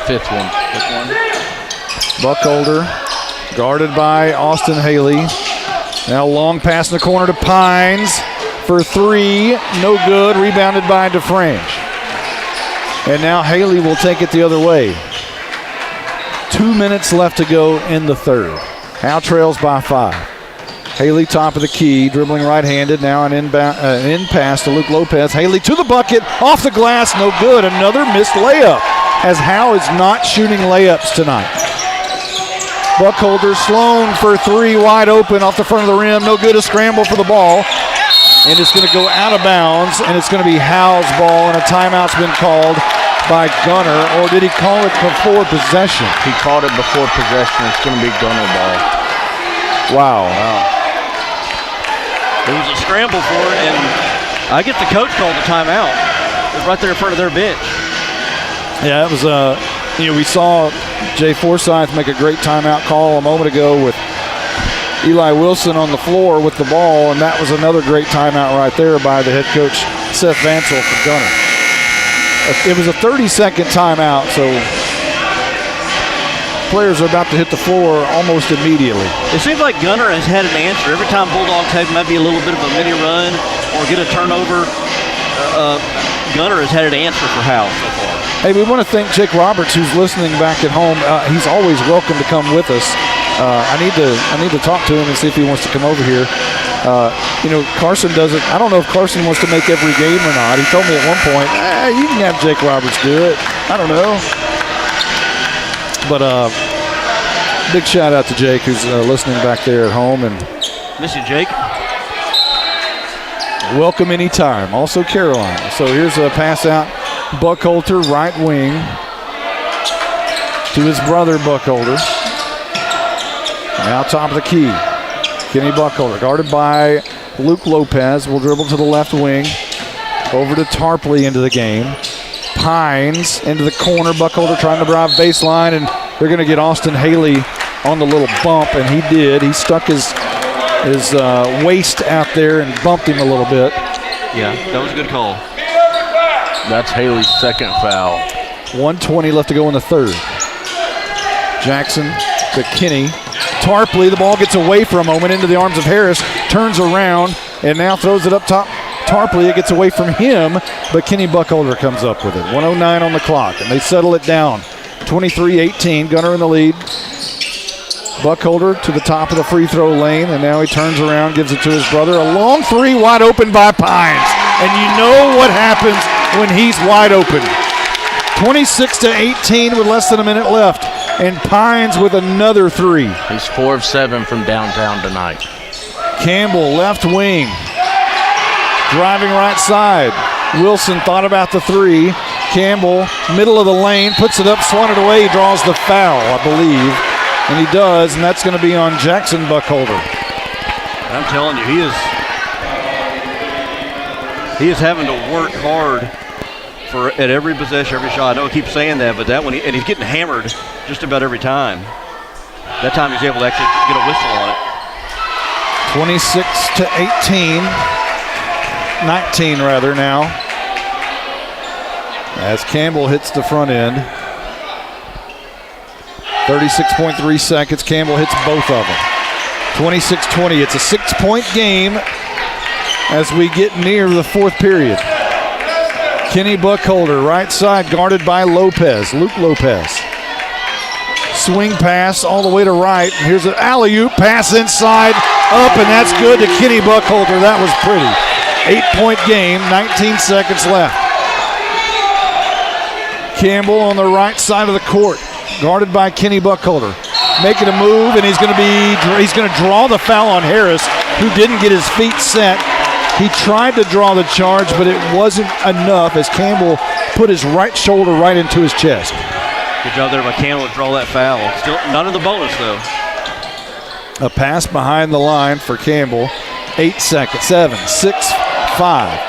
Fifth one.
Buckholter guarded by Austin Haley. Now long pass in the corner to Pines for three, no good, rebounded by Dufresne. And now Haley will take it the other way. 2 minutes left to go in the third. Howe trails by 5. Haley top of the key, dribbling right-handed, now an in pass to Luke Lopez. Haley to the bucket, off the glass, no good. Another missed layup, as Howe is not shooting layups tonight. Buckholter, Sloan for three, wide open off the front of the rim, no good. A scramble for the ball. And it's going to go out of bounds, and it's going to be Howe's ball, and a timeout's been called by Gunter, or did he call it before possession?
He called it before possession. It's going to be Gunter ball.
Wow.
It was a scramble for it, and I guess the coach called the timeout. It was right there in front of their bench.
Yeah, it was, we saw Jay Forsyth make a great timeout call a moment ago with Eli Wilson on the floor with the ball, and that was another great timeout right there by the head coach, Seth Vansel, for Gunter. It was a 30-second timeout, so players are about to hit the floor almost immediately.
It seems like Gunter has had an answer. Every time Bulldogs have maybe a little bit of a mini run or get a turnover, Gunter has had an answer for Howe so far.
Hey, we want to thank Jake Roberts, who's listening back at home. He's always welcome to come with us. I need to talk to him and see if he wants to come over here. Carson doesn't. I don't know if Carson wants to make every game or not. He told me at one point, you can have Jake Roberts do it. I don't know. But big shout out to Jake, who's listening back there at home. And
miss you, Jake.
Welcome anytime. Also Caroline. So here's a pass out. Buckholter, right wing, to his brother Buckholter. Now top of the key. Kenny Buckholter, guarded by Luke Lopez, will dribble to the left wing. Over to Tarpley into the game. Pines into the corner. Buckholter trying to drive baseline, and they're going to get Austin Haley on the little bump, and he did. He stuck his waist out there and bumped him a little bit.
Yeah, that was a good call.
That's Haley's second foul.
1:20 left to go in the third. Jackson to Kenny. Tarpley, the ball gets away for a moment into the arms of Harris, turns around, and now throws it up top. Tarpley, it gets away from him, but Kenny Buckholter comes up with it. 1:09 on the clock, and they settle it down. 23-18, Gunter in the lead. Buckholter to the top of the free throw lane, and now he turns around, gives it to his brother. A long three, wide open by Pines. And you know what happens when he's wide open. 26-18 with less than a minute left, and Pines with another three.
He's 4 of 7 from downtown tonight.
Campbell, left wing, driving right side. Wilson thought about the three. Campbell, middle of the lane, puts it up, swung it away. He draws the foul, I believe. And he does, and that's going to be on Jackson Buckholder.
I'm telling you, he is having to work hard at every possession, every shot. I know I keep saying that, but that one, and he's getting hammered just about every time. That time he's able to actually get a whistle on it.
26-18, 19 rather now. As Campbell hits the front end. 36.3 seconds. Campbell hits both of them. 26-20. It's a 6-point game as we get near the fourth period. Kenny Buckholder, right side, guarded by Lopez, Luke Lopez. Swing pass all the way to right. Here's an alley-oop pass inside, up, and that's good to Kenny Buckholder. That was pretty. 8-point game, 19 seconds left. Campbell on the right side of the court, guarded by Kenny Buckholder. Making a move, and he's going to draw the foul on Harris, who didn't get his feet set. He tried to draw the charge, but it wasn't enough as Campbell put his right shoulder right into his chest.
Good job there by Campbell to draw that foul. Still none of the bonus, though.
A pass behind the line for Campbell. 8 seconds. 7, 6, 5,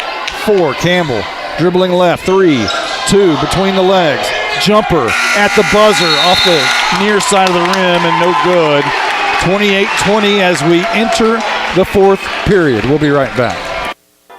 4. Campbell dribbling left. 3, 2 between the legs. Jumper at the buzzer off the near side of the rim and no good. 28-20 as we enter the fourth period. We'll be right back.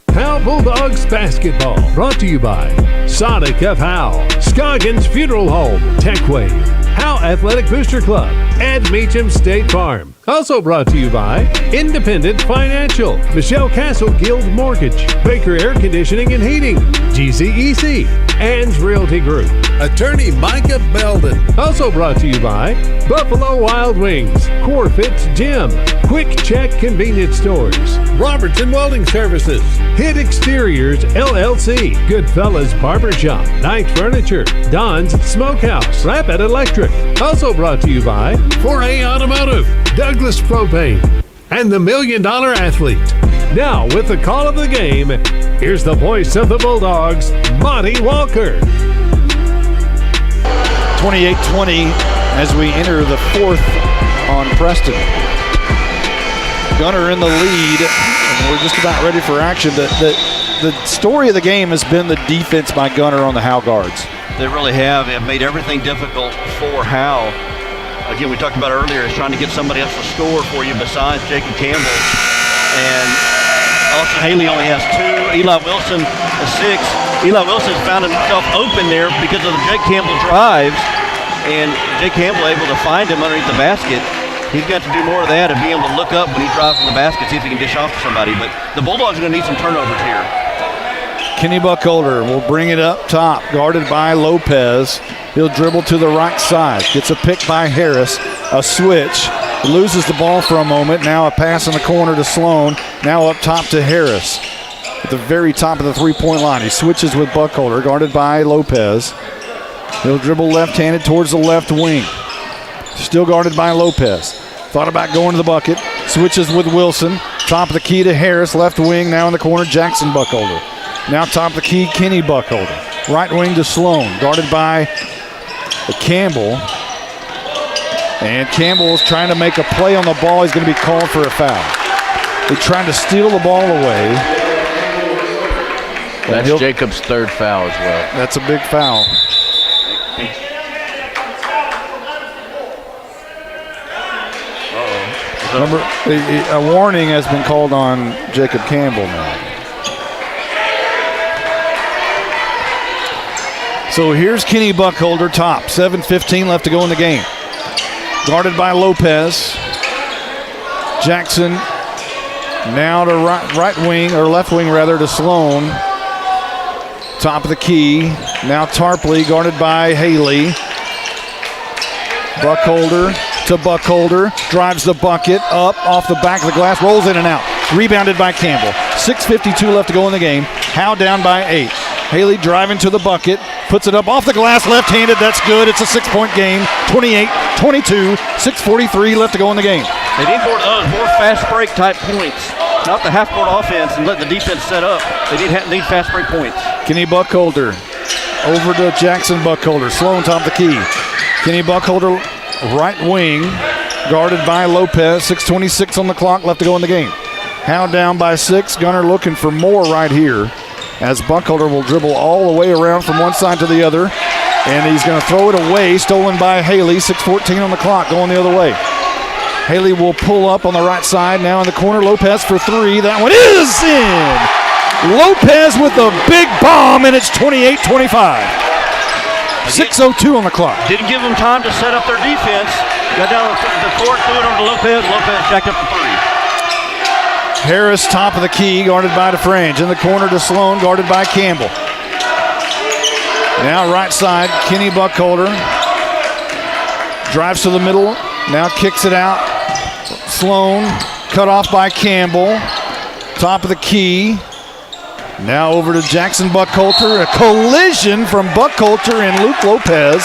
Howe Bulldogs basketball brought to you by Sonic of Howe, Scoggins Funeral Home, TechWave, Howe Athletic Booster Club, and Meacham State Farm. Also brought to you by Independent Financial, Michelle Castle Guild Mortgage, Baker Air Conditioning and Heating, GCEC, and Realty Group. Attorney Micah Belden. Also brought to you by Buffalo Wild Wings, Corfit's Gym, Quick Check Convenience Stores, Robertson Welding Services, Hit Exteriors LLC, Goodfellas Barbershop, Knight Furniture, Don's Smokehouse, Rapid Electric. Also brought to you by 4A Automotive, Douglas Propane, and the $1 Million Athlete. Now, with the call of the game, here's the voice of the Bulldogs, Monty Walker.
28-20 as we enter the fourth on Preston. Gunter in the lead, and we're just about ready for action. The story of the game has been the defense by Gunter on the Howe guards.
They really have. They've made everything difficult for Howe. Again, we talked about earlier, is trying to get somebody else to score for you besides Jacob Campbell. And Austin Haley only has 2. Eli Wilson has 6. Eli Wilson has found himself open there because of the Jake Campbell drives. And Jake Campbell able to find him underneath the basket. He's got to do more of that and be able to look up when he drives from the basket, see if he can dish off to somebody. But the Bulldogs are going to need some turnovers here.
Kenny Buckholder will bring it up top, guarded by Lopez. He'll dribble to the right side. Gets a pick by Harris. A switch. Loses the ball for a moment. Now a pass in the corner to Sloan. Now up top to Harris. At the very top of the three-point line. He switches with Buckholder, guarded by Lopez. He'll dribble left-handed towards the left wing. Still guarded by Lopez. Thought about going to the bucket. Switches with Wilson. Top of the key to Harris. Left wing now in the corner, Jackson Buckholder. Now top of the key, Kenny Buckholder. Right wing to Sloan, guarded by Campbell. And Campbell is trying to make a play on the ball. He's going to be called for a foul. They're trying to steal the ball away.
That's Jacob's third foul as well.
That's a big foul. Remember, a warning has been called on Jacob Campbell now. So here's Kenny Buckholder, top. 7:15 left to go in the game. Guarded by Lopez. Jackson now to right wing, or left wing rather, to Sloan. Top of the key. Now Tarpley, guarded by Haley. Buckholder to Buckholder. Drives the bucket up off the back of the glass. Rolls in and out. Rebounded by Campbell. 6:52 left to go in the game. Howe down by 8. Haley driving to the bucket. Puts it up off the glass, left-handed. That's good. It's a 6-point game. 28-22. 6:43 left to go in the game.
They need more fast break type points. Not the half-court offense and let the defense set up. They need fast break points.
Kenny Buckholder over to Jackson Buckholder. Sloan top of the key. Kenny Buckholder, right wing, guarded by Lopez. 6:26 on the clock, left to go in the game. Howe down by 6. Gunter looking for more right here as Buckholder will dribble all the way around from one side to the other. And he's going to throw it away, stolen by Haley. 6:14 on the clock, going the other way. Haley will pull up on the right side. Now in the corner, Lopez for 3. That one is in. Lopez with a big bomb, and it's 28-25. 6:02 on the clock.
Didn't give them time to set up their defense. Got down the court, threw it over to Lopez. Lopez jacked up for 3.
Harris, top of the key, guarded by DeFrange. In the corner to Sloan, guarded by Campbell. Now right side, Kenny Buckholder. Drives to the middle, now kicks it out. Sloan, cut off by Campbell. Top of the key. Now over to Jackson Buckholder. A collision from Buckholder and Luke Lopez.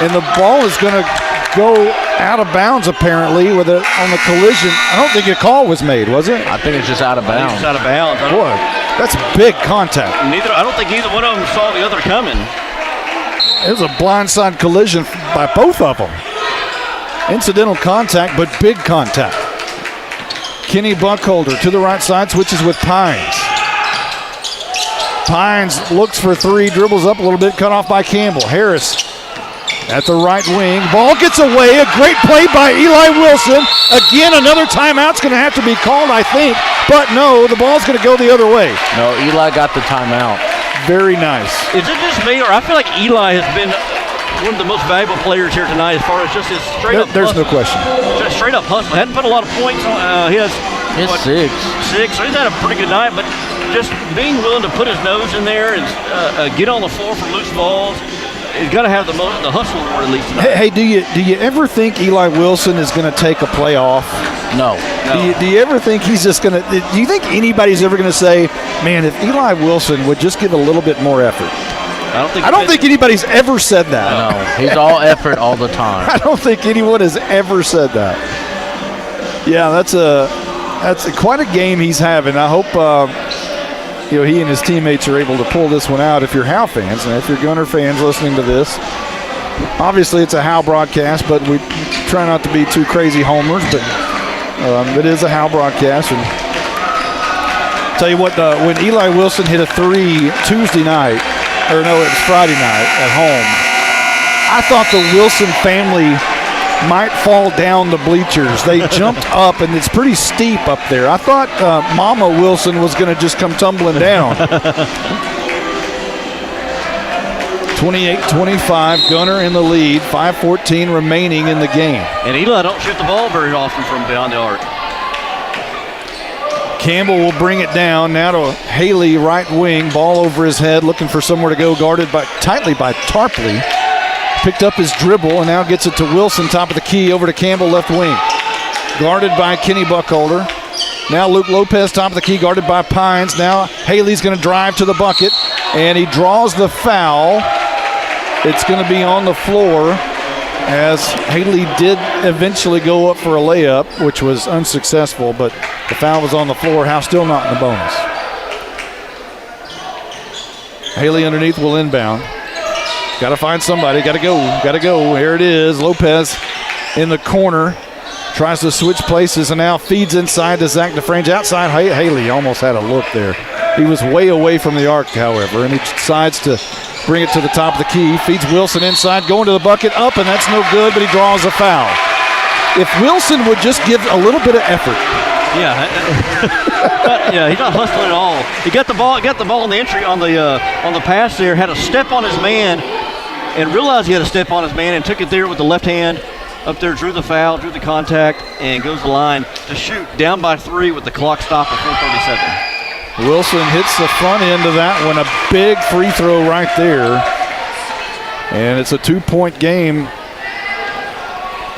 And the ball is going to go out of bounds apparently on the collision. I don't think a call was made, was it?
I think it's just out of bounds.
It's out of bounds.
Boy, that's big contact.
I don't think either one of them saw the other coming.
It was a blindside collision by both of them. Incidental contact, but big contact. Kenny Buckholder to the right side, switches with Pines. Pines looks for 3, dribbles up a little bit, cut off by Campbell. Harris at the right wing. Ball gets away. A great play by Eli Wilson. Again, another timeout's going to have to be called, I think. But no, the ball's going to go the other way.
No, Eli got the timeout.
Very nice.
Is it just me, or I feel like Eli has been one of the most valuable players here tonight as far as just his straight-up
There's
hustle.
no question.
Just straight-up hustle. Hadn't put a lot of points on. He has
It's 6.
6, so he's had a pretty good night, but just being willing to put his nose in there and get on the floor for loose balls. He's got to have the hustle award at least tonight.
Hey, do you ever think Eli Wilson is going to take a play off?
No.
Do you ever think he's just going to – do you think anybody's ever going to say, man, if Eli Wilson would just give a little bit more effort? I don't think anybody's ever said that.
No, he's all effort all the time.
I don't think anyone has ever said that. Yeah, that's quite a game he's having. I hope he and his teammates are able to pull this one out. If you're Howe fans, and if you're Gunter fans listening to this, obviously it's a Howe broadcast, but we try not to be too crazy homers. But it is a Howe broadcast, and tell you what, when Eli Wilson hit a 3 Tuesday night. Or no, it was Friday night at home. I thought the Wilson family might fall down the bleachers. They jumped up, and it's pretty steep up there. I thought Mama Wilson was going to just come tumbling down. 28-25, Gunter in the lead. 5:14 remaining in the game.
And Eli don't shoot the ball very often from beyond the arc.
Campbell will bring it down now to Haley, right wing. Ball over his head, looking for somewhere to go, guarded tightly by Tarpley. Picked up his dribble and now gets it to Wilson, top of the key, over to Campbell, left wing. Guarded by Kenny Buckholder. Now Luke Lopez, top of the key, guarded by Pines. Now Haley's going to drive to the bucket, and he draws the foul. It's going to be on the floor, as Haley did eventually go up for a layup, which was unsuccessful, but the foul was on the floor. Howe still not in the bonus. Haley underneath will inbound. Got to find somebody. Got to go. Here it is. Lopez in the corner. Tries to switch places and now feeds inside to Zach DeFrange. Outside, Haley almost had a look there. He was way away from the arc, however, and he decides to bring it to the top of the key. Feeds Wilson inside, going to the bucket, up, and that's no good, but he draws a foul. If Wilson would just give a little bit of effort.
Yeah, he's not hustling at all. He got the ball on the entry on the pass there, had a step on his man, and realized he had a step on his man and took it there with the left hand. Up there, drew the foul, drew the contact, and goes the line to shoot down by 3 with the clock stopped at 4:37.
Wilson hits the front end of that one, a big free throw right there. And it's a 2-point game.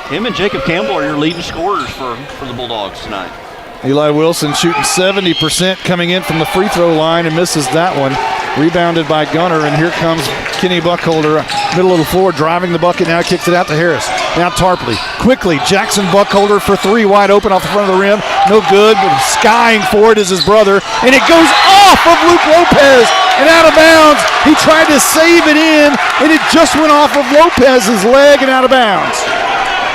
Him and Jacob Campbell are your leading scorers for the Bulldogs tonight.
Eli Wilson shooting 70% coming in from the free throw line and misses that one. Rebounded by Gunter, and here comes Kenny Buckholder, middle of the floor, driving the bucket. Now kicks it out to Harris. Now Tarpley, quickly, Jackson Buckholder for three, wide open off the front of the rim. No good, but skying for it is his brother. And it goes off of Luke Lopez and out of bounds. He tried to save it in, and it just went off of Lopez's leg and out of bounds.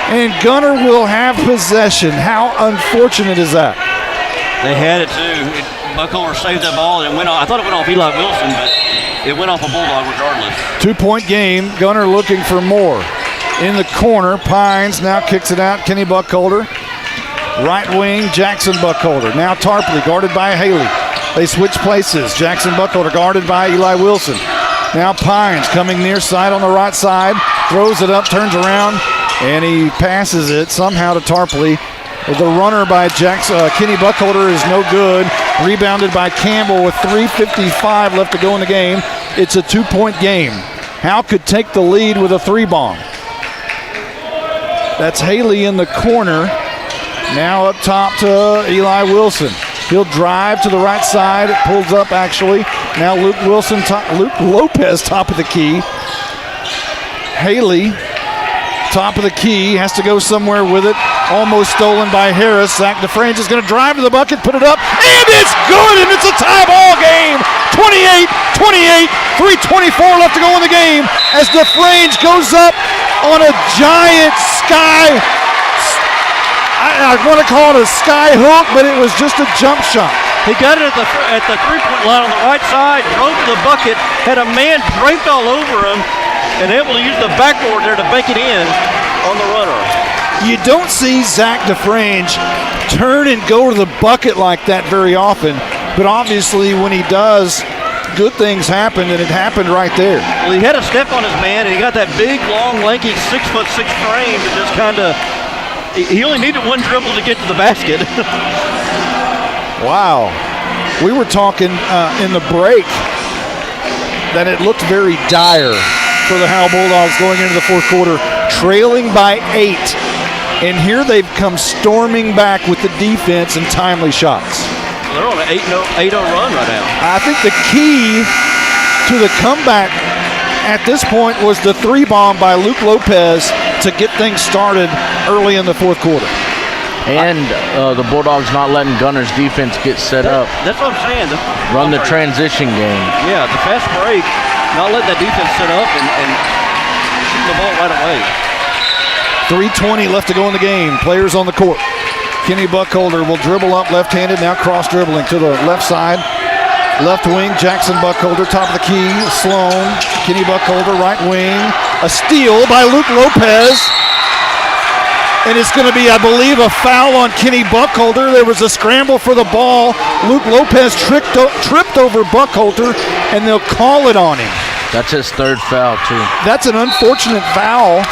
And Gunter will have possession. How unfortunate is that?
They had it too. Buckholder saved that ball and it went off. I thought it went off Eli Wilson, but it went off a Bulldog regardless.
2-point game. Gunter looking for more. In the corner, Pines now kicks it out. Kenny Buckholder. Right wing, Jackson Buckholder. Now Tarpley guarded by Haley. They switch places. Jackson Buckholder guarded by Eli Wilson. Now Pines coming near side on the right side. Throws it up, turns around, and he passes it somehow to Tarpley. The runner by Kenny Buckholder is no good. Rebounded by Campbell with 3:55 left to go in the game. It's a 2-point game. Howe could take the lead with a three-bomb. That's Haley in the corner. Now up top to Eli Wilson. He'll drive to the right side. It pulls up actually. Now Luke Lopez top of the key. Haley top of the key, has to go somewhere with it. Almost stolen by Harris. Zach DeFrange is going to drive to the bucket, put it up, and it's good, and it's a tie ball game. 28-28, 3:24 left to go in the game as DeFrange goes up on a giant sky. I want to call it a sky hook, but it was just a jump shot.
He got it at the three-point line on the right side, drove to the bucket, had a man draped all over him, and able to use the backboard there to bank it in on the runner.
You don't see Zach DeFrange turn and go to the bucket like that very often, but obviously when he does, good things happen, and it happened right there.
Well, he had a step on his man, and he got that big, long, lanky 6'6" frame to just kind of. He only needed one dribble to get to the basket.
Wow. We were talking in the break that it looked very dire for the Howe Bulldogs going into the fourth quarter, trailing by 8. And here they've come storming back with the defense and timely shots.
They're on an 8-0 run right now.
I think the key to the comeback at this point was the three bomb by Luke Lopez to get things started early in the fourth quarter.
And the Bulldogs not letting Gunter's defense get set up.
That's what I'm saying.
Run the transition game.
Yeah, the fast break, not letting that defense set up and shooting the ball right away.
3:20 left to go in the game. Players on the court. Kenny Buckholder will dribble up left-handed, now cross-dribbling to the left side. Left wing, Jackson Buckholder, top of the key, Sloan. Kenny Buckholder, right wing. A steal by Luke Lopez. And it's going to be, I believe, a foul on Kenny Buckholder. There was a scramble for the ball. Luke Lopez tripped over Buckholder, and they'll call it on him.
That's his third foul, too.
That's an unfortunate foul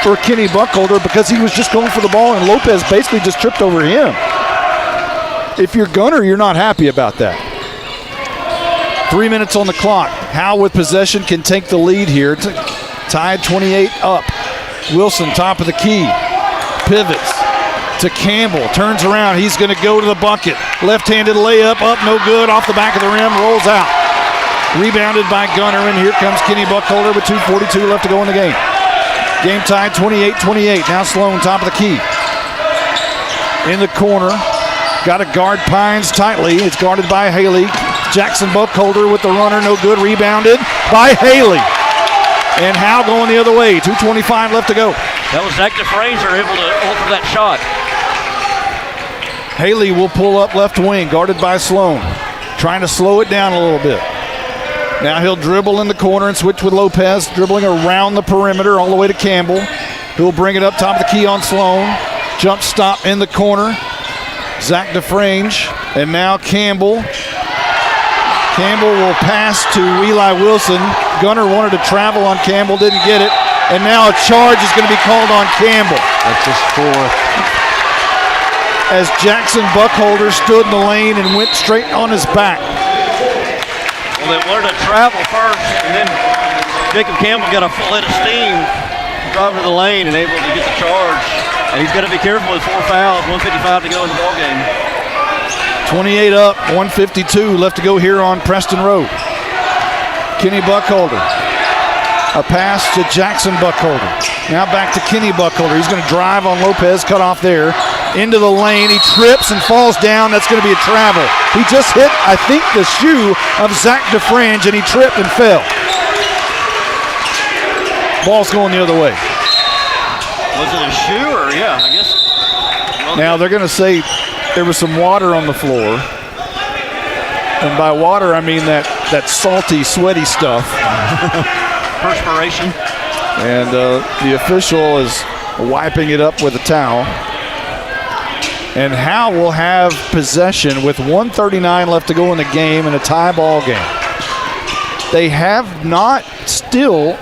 for Kenny Buckholder because he was just going for the ball, and Lopez basically just tripped over him. If you're Gunter, you're not happy about that. 3 minutes on the clock. Howe with possession can take the lead here. Tied 28 up. Wilson, top of the key. Pivots to Campbell. Turns around. He's going to go to the bucket. Left-handed layup. Up, no good. Off the back of the rim. Rolls out. Rebounded by Gunter. And here comes Kenny Buckholder with 2:42 left to go in the game. Game tied 28-28. Now Sloan, top of the key. In the corner. Got to guard Pines tightly. It's guarded by Haley. Jackson Buckholder with the runner, no good. Rebounded by Haley. And Howe going the other way. 2:25 left to go.
That was Zach DeFrange able to alter that shot.
Haley will pull up left wing, guarded by Sloan. Trying to slow it down a little bit. Now he'll dribble in the corner and switch with Lopez, dribbling around the perimeter all the way to Campbell. He'll bring it up top of the key on Sloan. Jump stop in the corner. Zach DeFrange. And now Campbell. Campbell will pass to Eli Wilson. Gunter wanted to travel on Campbell, didn't get it. And now a charge is going to be called on Campbell.
That's his fourth.
As Jackson Buckholder stood in the lane and went straight on his back.
Well, they wanted to travel first, and then Jacob Campbell got a full head of steam driving to the lane and able to get the charge. And he's got to be careful with 4 fouls, 1:55 to go in the ballgame.
28 up, 1:52 left to go here on Preston Road. Kenny Buckholder A pass to Jackson Buckholder. Now back to Kenny Buckholder. He's going to drive on Lopez, cut off there. Into the lane. He trips and falls down. That's going to be a travel. He just hit, I think, the shoe of Zach DeFrange, and he tripped and fell. Ball's going the other way.
Was it a shoe or, yeah, I guess. Well,
now they're going to say there was some water on the floor. And by water, I mean that salty, sweaty stuff.
Perspiration.
And the official is wiping it up with a towel. And Howe will have possession with 1:39 left to go in the game and a tie ball game. They have not still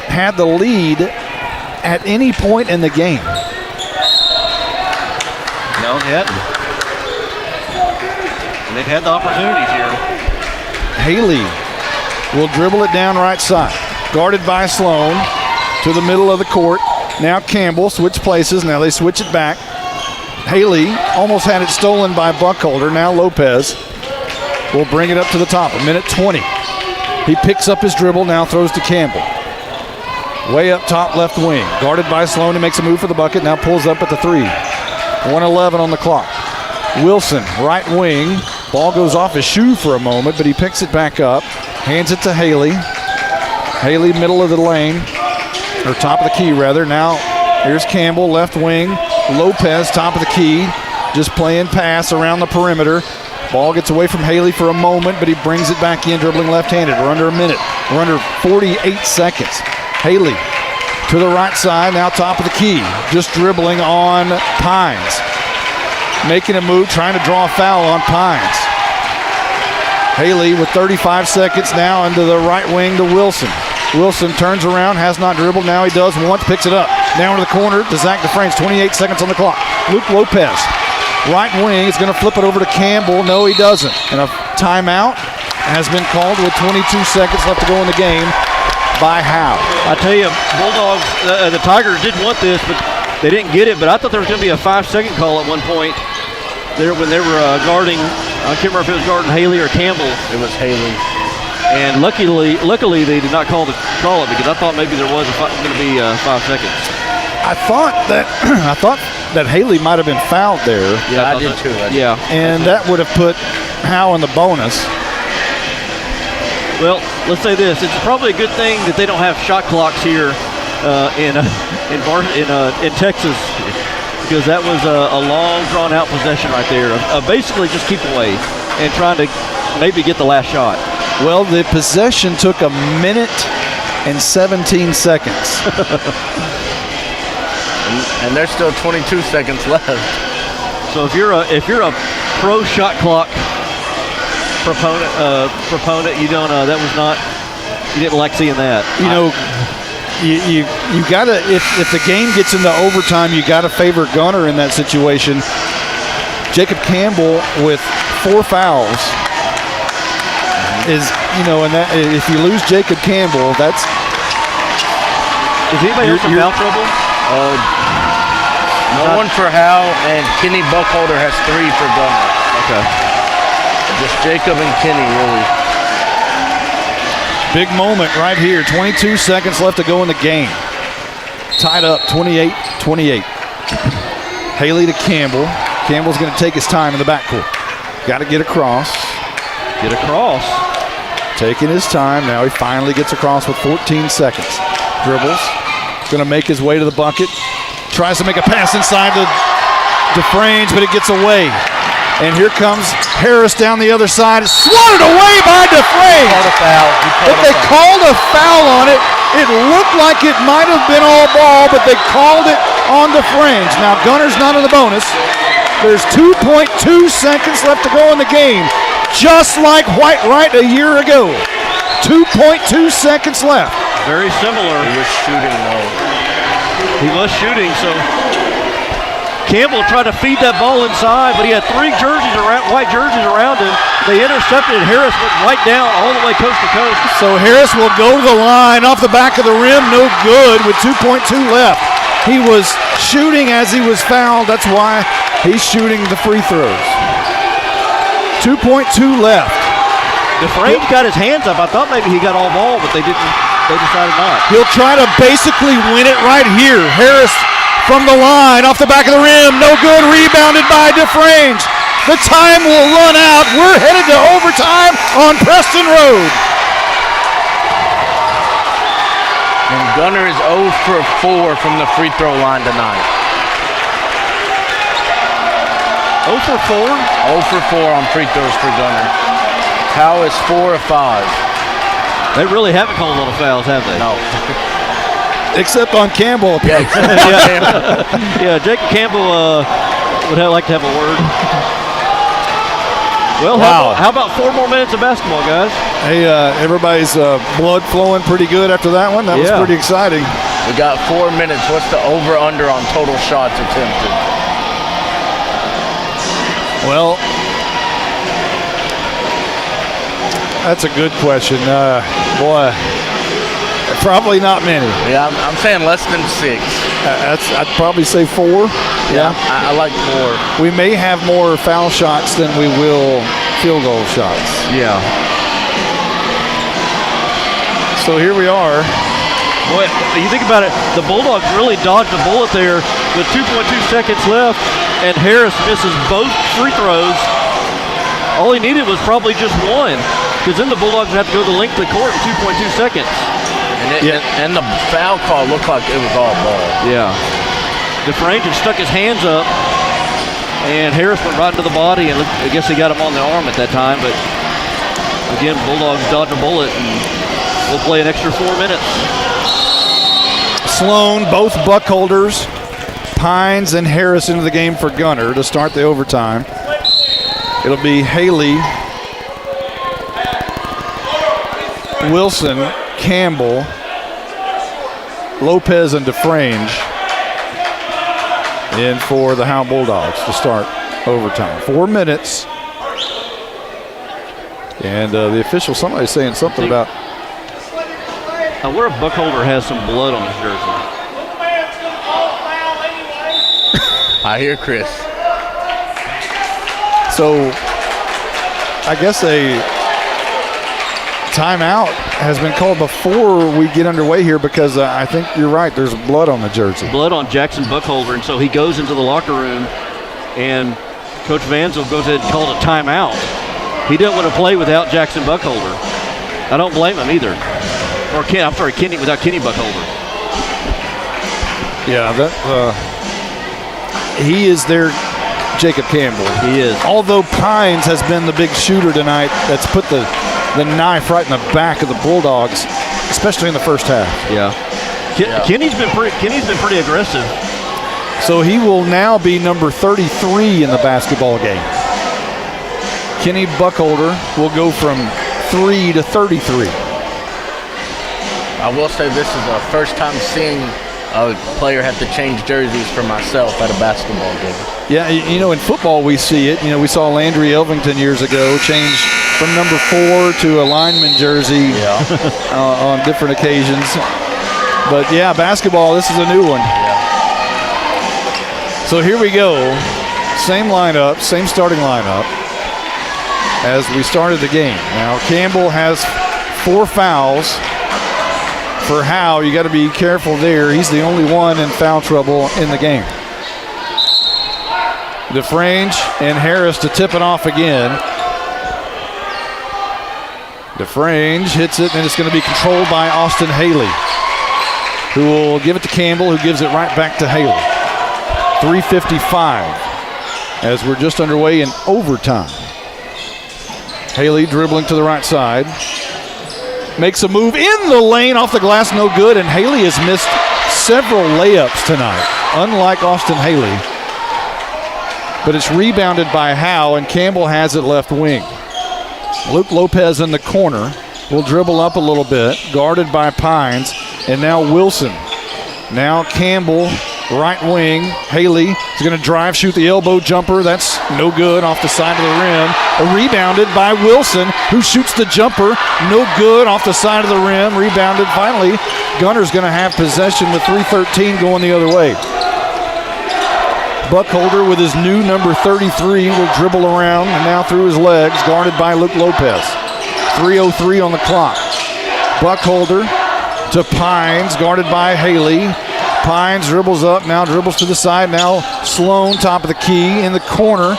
had the lead at any point in the game.
No, they hadn't. And they've had the opportunities here.
Haley will dribble it down right side. Guarded by Sloan to the middle of the court. Now Campbell switch places. Now they switch it back. Haley almost had it stolen by Buckholder. Now Lopez will bring it up to the top. 1:20. He picks up his dribble. Now throws to Campbell. Way up top left wing. Guarded by Sloan. He makes a move for the bucket. Now pulls up at the 3. 1:11 on the clock. Wilson, right wing. Ball goes off his shoe for a moment, but he picks it back up. Hands it to Haley. Haley, middle of the lane. Or top of the key, rather. Now here's Campbell, left wing. Lopez, top of the key. Just playing pass around the perimeter. Ball gets away from Haley for a moment, but he brings it back in, dribbling left-handed. We're under a minute. We're under 48 seconds. Haley to the right side, now top of the key. Just dribbling on Pines. Making a move, trying to draw a foul on Pines. Haley with 35 seconds now into the right wing to Wilson. Wilson turns around, has not dribbled. Now he does once, picks it up. Now into the corner to Zach DeFrange. 28 seconds on the clock. Luke Lopez, right wing, is going to flip it over to Campbell. No, he doesn't. And a timeout has been called with 22 seconds left to go in the game by Howe.
I tell you, Bulldogs, the Tigers did want this, but they didn't get it. But I thought there was going to be a 5-second call at one point there when they were guarding. I can't remember if it was guarding Haley or Campbell.
It was Haley.
And luckily they did not call it because I thought maybe there was going to be 5 seconds.
I thought that Haley might have been fouled there.
Yeah, I did too.
Yeah.
And that would have put Howe in the bonus.
Well, let's say this: it's probably a good thing that they don't have shot clocks here in Texas, because that was a long, drawn-out possession right there. Basically, just keep away and trying to maybe get the last shot.
Well, the possession took 1:17 seconds.
and there's still 22 seconds left.
So if you're a pro shot clock proponent, you don't. That was not. You didn't like seeing that.
You know, you gotta if the game gets into overtime, you gotta favor Gunter in that situation. Jacob Campbell with 4 fouls is, and that if you lose Jacob Campbell, that's.
Is anybody else in foul trouble?
No one for Howe, and Kenny Buckholder has 3 for Gunter.
Okay.
Just Jacob and Kenny, really.
Big moment right here. 22 seconds left to go in the game. Tied up 28-28. Haley to Campbell. Campbell's going to take his time in the backcourt. Got to get across. Taking his time. Now he finally gets across with 14 seconds. Dribbles. Going to make his way to the bucket. Tries to make a pass inside to DeFrange, but it gets away. And here comes Harris down the other side. It's swatted away by DeFrange. If they called a foul on it, it looked like it might have been all ball, but they called it on DeFrange. Now Gunter's not in the bonus. There's 2.2 seconds left to go in the game, just like White Wright a year ago. 2.2 seconds left.
Very similar.
He was shooting, though.
He was shooting, so Campbell tried to feed that ball inside, but he had 3 white jerseys around him. They intercepted. Harris went right down all the way coast to coast.
So Harris will go to the line off the back of the rim, no good with 2.2 left. He was shooting as he was fouled. That's why he's shooting the free throws. 2.2 left.
DeFrange got his hands up. I thought maybe he got all ball, but they didn't. they decided not.
He'll try to basically win it right here. Harris from the line, off the back of the rim, no good, rebounded by DeFrange. The time will run out. We're headed to overtime on Preston Road.
And Gunter is 0 for 4 from the free throw line tonight.
0 for 4?
0 for 4 on free throws for Gunter. Howe is 4 of 5.
They really haven't called a lot of fouls, have they?
No.
Except on Campbell.
Yeah,
Yeah, Jacob Campbell would like to have a word. Well,
Wow.
how about 4 more minutes of basketball, guys?
Hey, everybody's blood flowing pretty good after that one. That was
Yeah.
pretty exciting.
We got 4 minutes. What's the over-under on total shots attempted?
Well, that's a good question. Boy, probably not many.
Yeah, I'm saying less than 6.
I'd probably say 4.
Yeah, I like 4.
We may have more foul shots than we will field goal shots.
Yeah.
So here we are.
Boy, you think about it, the Bulldogs really dodged a bullet there with 2.2 seconds left, and Harris misses both free throws. All he needed was probably just one, because then the Bulldogs would have to go the length of the court in 2.2 seconds.
And the foul call looked like it was all ball.
Yeah. DeFrange had stuck his hands up, and Harris went right into the body, and I guess he got him on the arm at that time, but again, Bulldogs dodged a bullet, and we'll play an extra 4 minutes.
Sloan, both buck holders, Pines and Harris into the game for Gunter to start the overtime. It'll be Haley, Wilson, Campbell, Lopez, and DeFrange in for the Howe Bulldogs to start overtime. 4 minutes. And the official, somebody's saying something about.
I wonder if Buckholder has some blood on his jersey.
I hear Chris.
So I guess a timeout has been called before we get underway here because I think you're right. There's blood on the jersey.
Blood on Jackson Buckholder, and so he goes into the locker room, and Coach Vansel goes ahead and calls a timeout. He doesn't want to play without Jackson Buckholder. I don't blame him either. Or Kenny without Kenny Buckholder.
Yeah, he is their Jacob Campbell.
He is.
Although Pines has been the big shooter tonight that's put the knife right in the back of the Bulldogs, especially in the first half.
Yeah. Kenny's been pretty aggressive.
So he will now be number 33 in the basketball game. Kenny Buckholder will go from 3 to 33.
I will say this is the first time seeing a player have to change jerseys for myself at a basketball game.
Yeah, in football we see it. We saw Landry Elvington years ago change from number 4 to a lineman jersey on different occasions. But yeah, basketball, this is a new one.
Yeah.
So here we go. Same lineup, same starting lineup as we started the game. Now Campbell has 4 fouls. For Howe, you got to be careful there. He's the only one in foul trouble in the game. DeFrange and Harris to tip it off again. DeFrange hits it, and it's going to be controlled by Austin Haley, who will give it to Campbell, who gives it right back to Haley. 3:55 as we're just underway in overtime. Haley dribbling to the right side. Makes a move in the lane, off the glass, no good, and Haley has missed several layups tonight, unlike Austin Haley. But it's rebounded by Howe, and Campbell has it left wing. Luke Lopez in the corner will dribble up a little bit, guarded by Pines, and now Wilson. Now Campbell, right wing. Haley is going to drive, shoot the elbow jumper. That's no good, off the side of the rim. Rebounded by Wilson, who shoots the jumper. No good, off the side of the rim. Rebounded finally. Gunter's going to have possession with 3:13 going the other way. Buckholder with his new number 33 will dribble around and now through his legs, guarded by Luke Lopez. 3:03 on the clock. Buckholder to Pines, guarded by Haley. Pines dribbles up, now dribbles to the side. Now Sloan, top of the key, in the corner.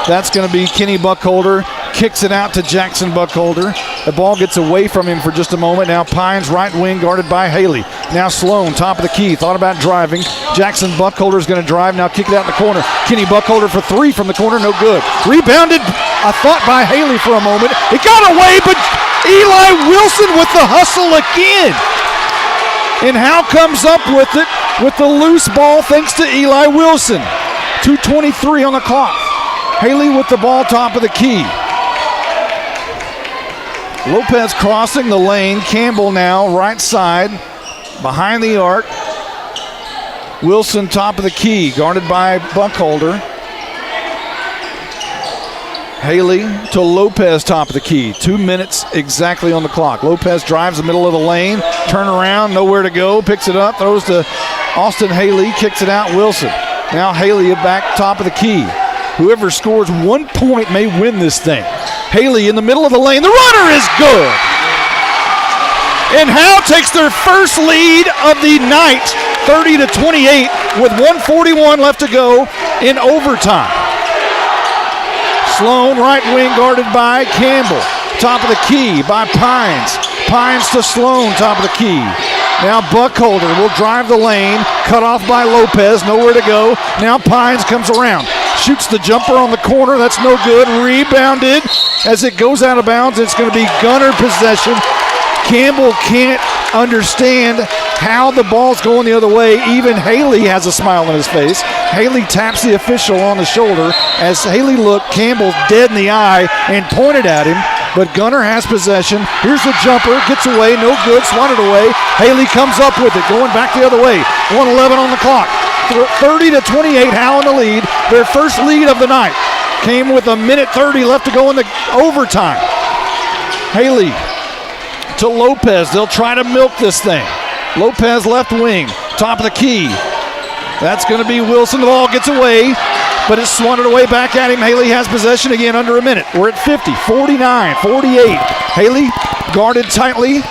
That's going to be Kenny Buckholder. Kicks it out to Jackson Buckholder. The ball gets away from him for just a moment. Now Pines, right wing, guarded by Haley. Now Sloan, top of the key, thought about driving. Jackson Buckholder is going to drive, now kick it out in the corner. Kenny Buckholder for three from the corner, no good. Rebounded, I thought, by Haley for a moment. It got away, but Eli Wilson with the hustle again. And Howe comes up with it with the loose ball thanks to Eli Wilson. 2:23 on the clock. Haley with the ball, top of the key. Lopez crossing the lane. Campbell now right side behind the arc. Wilson top of the key, guarded by Buckholder. Haley to Lopez top of the key. 2 minutes exactly on the clock. Lopez drives the middle of the lane. Turn around, nowhere to go. Picks it up, throws to Austin Haley. Kicks it out, Wilson. Now Haley back top of the key. Whoever scores 1 point may win this thing. Haley in the middle of the lane. The runner is good. And Howe takes their first lead of the night, 30-28, with 1:41 left to go in overtime. Sloan, right wing, guarded by Campbell. Top of the key by Pines. Pines to Sloan, top of the key. Now Buckholder will drive the lane, cut off by Lopez, nowhere to go. Now Pines comes around, shoots the jumper on the corner, that's no good. Rebounded as it goes out of bounds. It's going to be Gunter possession. Campbell can't understand how the ball's going the other way. Even Haley has a smile on his face. Haley taps the official on the shoulder. As Haley looked, Campbell dead in the eye and pointed at him. But Gunter has possession. Here's the jumper, gets away, no good, swatted away. Haley comes up with it, going back the other way. 1:11 on the clock. 30-28, Howe in the lead. Their first lead of the night. Came with 1:30 left to go in the overtime. Haley to Lopez. They'll try to milk this thing. Lopez left wing, top of the key. That's going to be Wilson. The ball gets away, but it's swatted away back at him. Haley has possession again under a minute. We're at 50, 49, 48. Haley guarded tightly,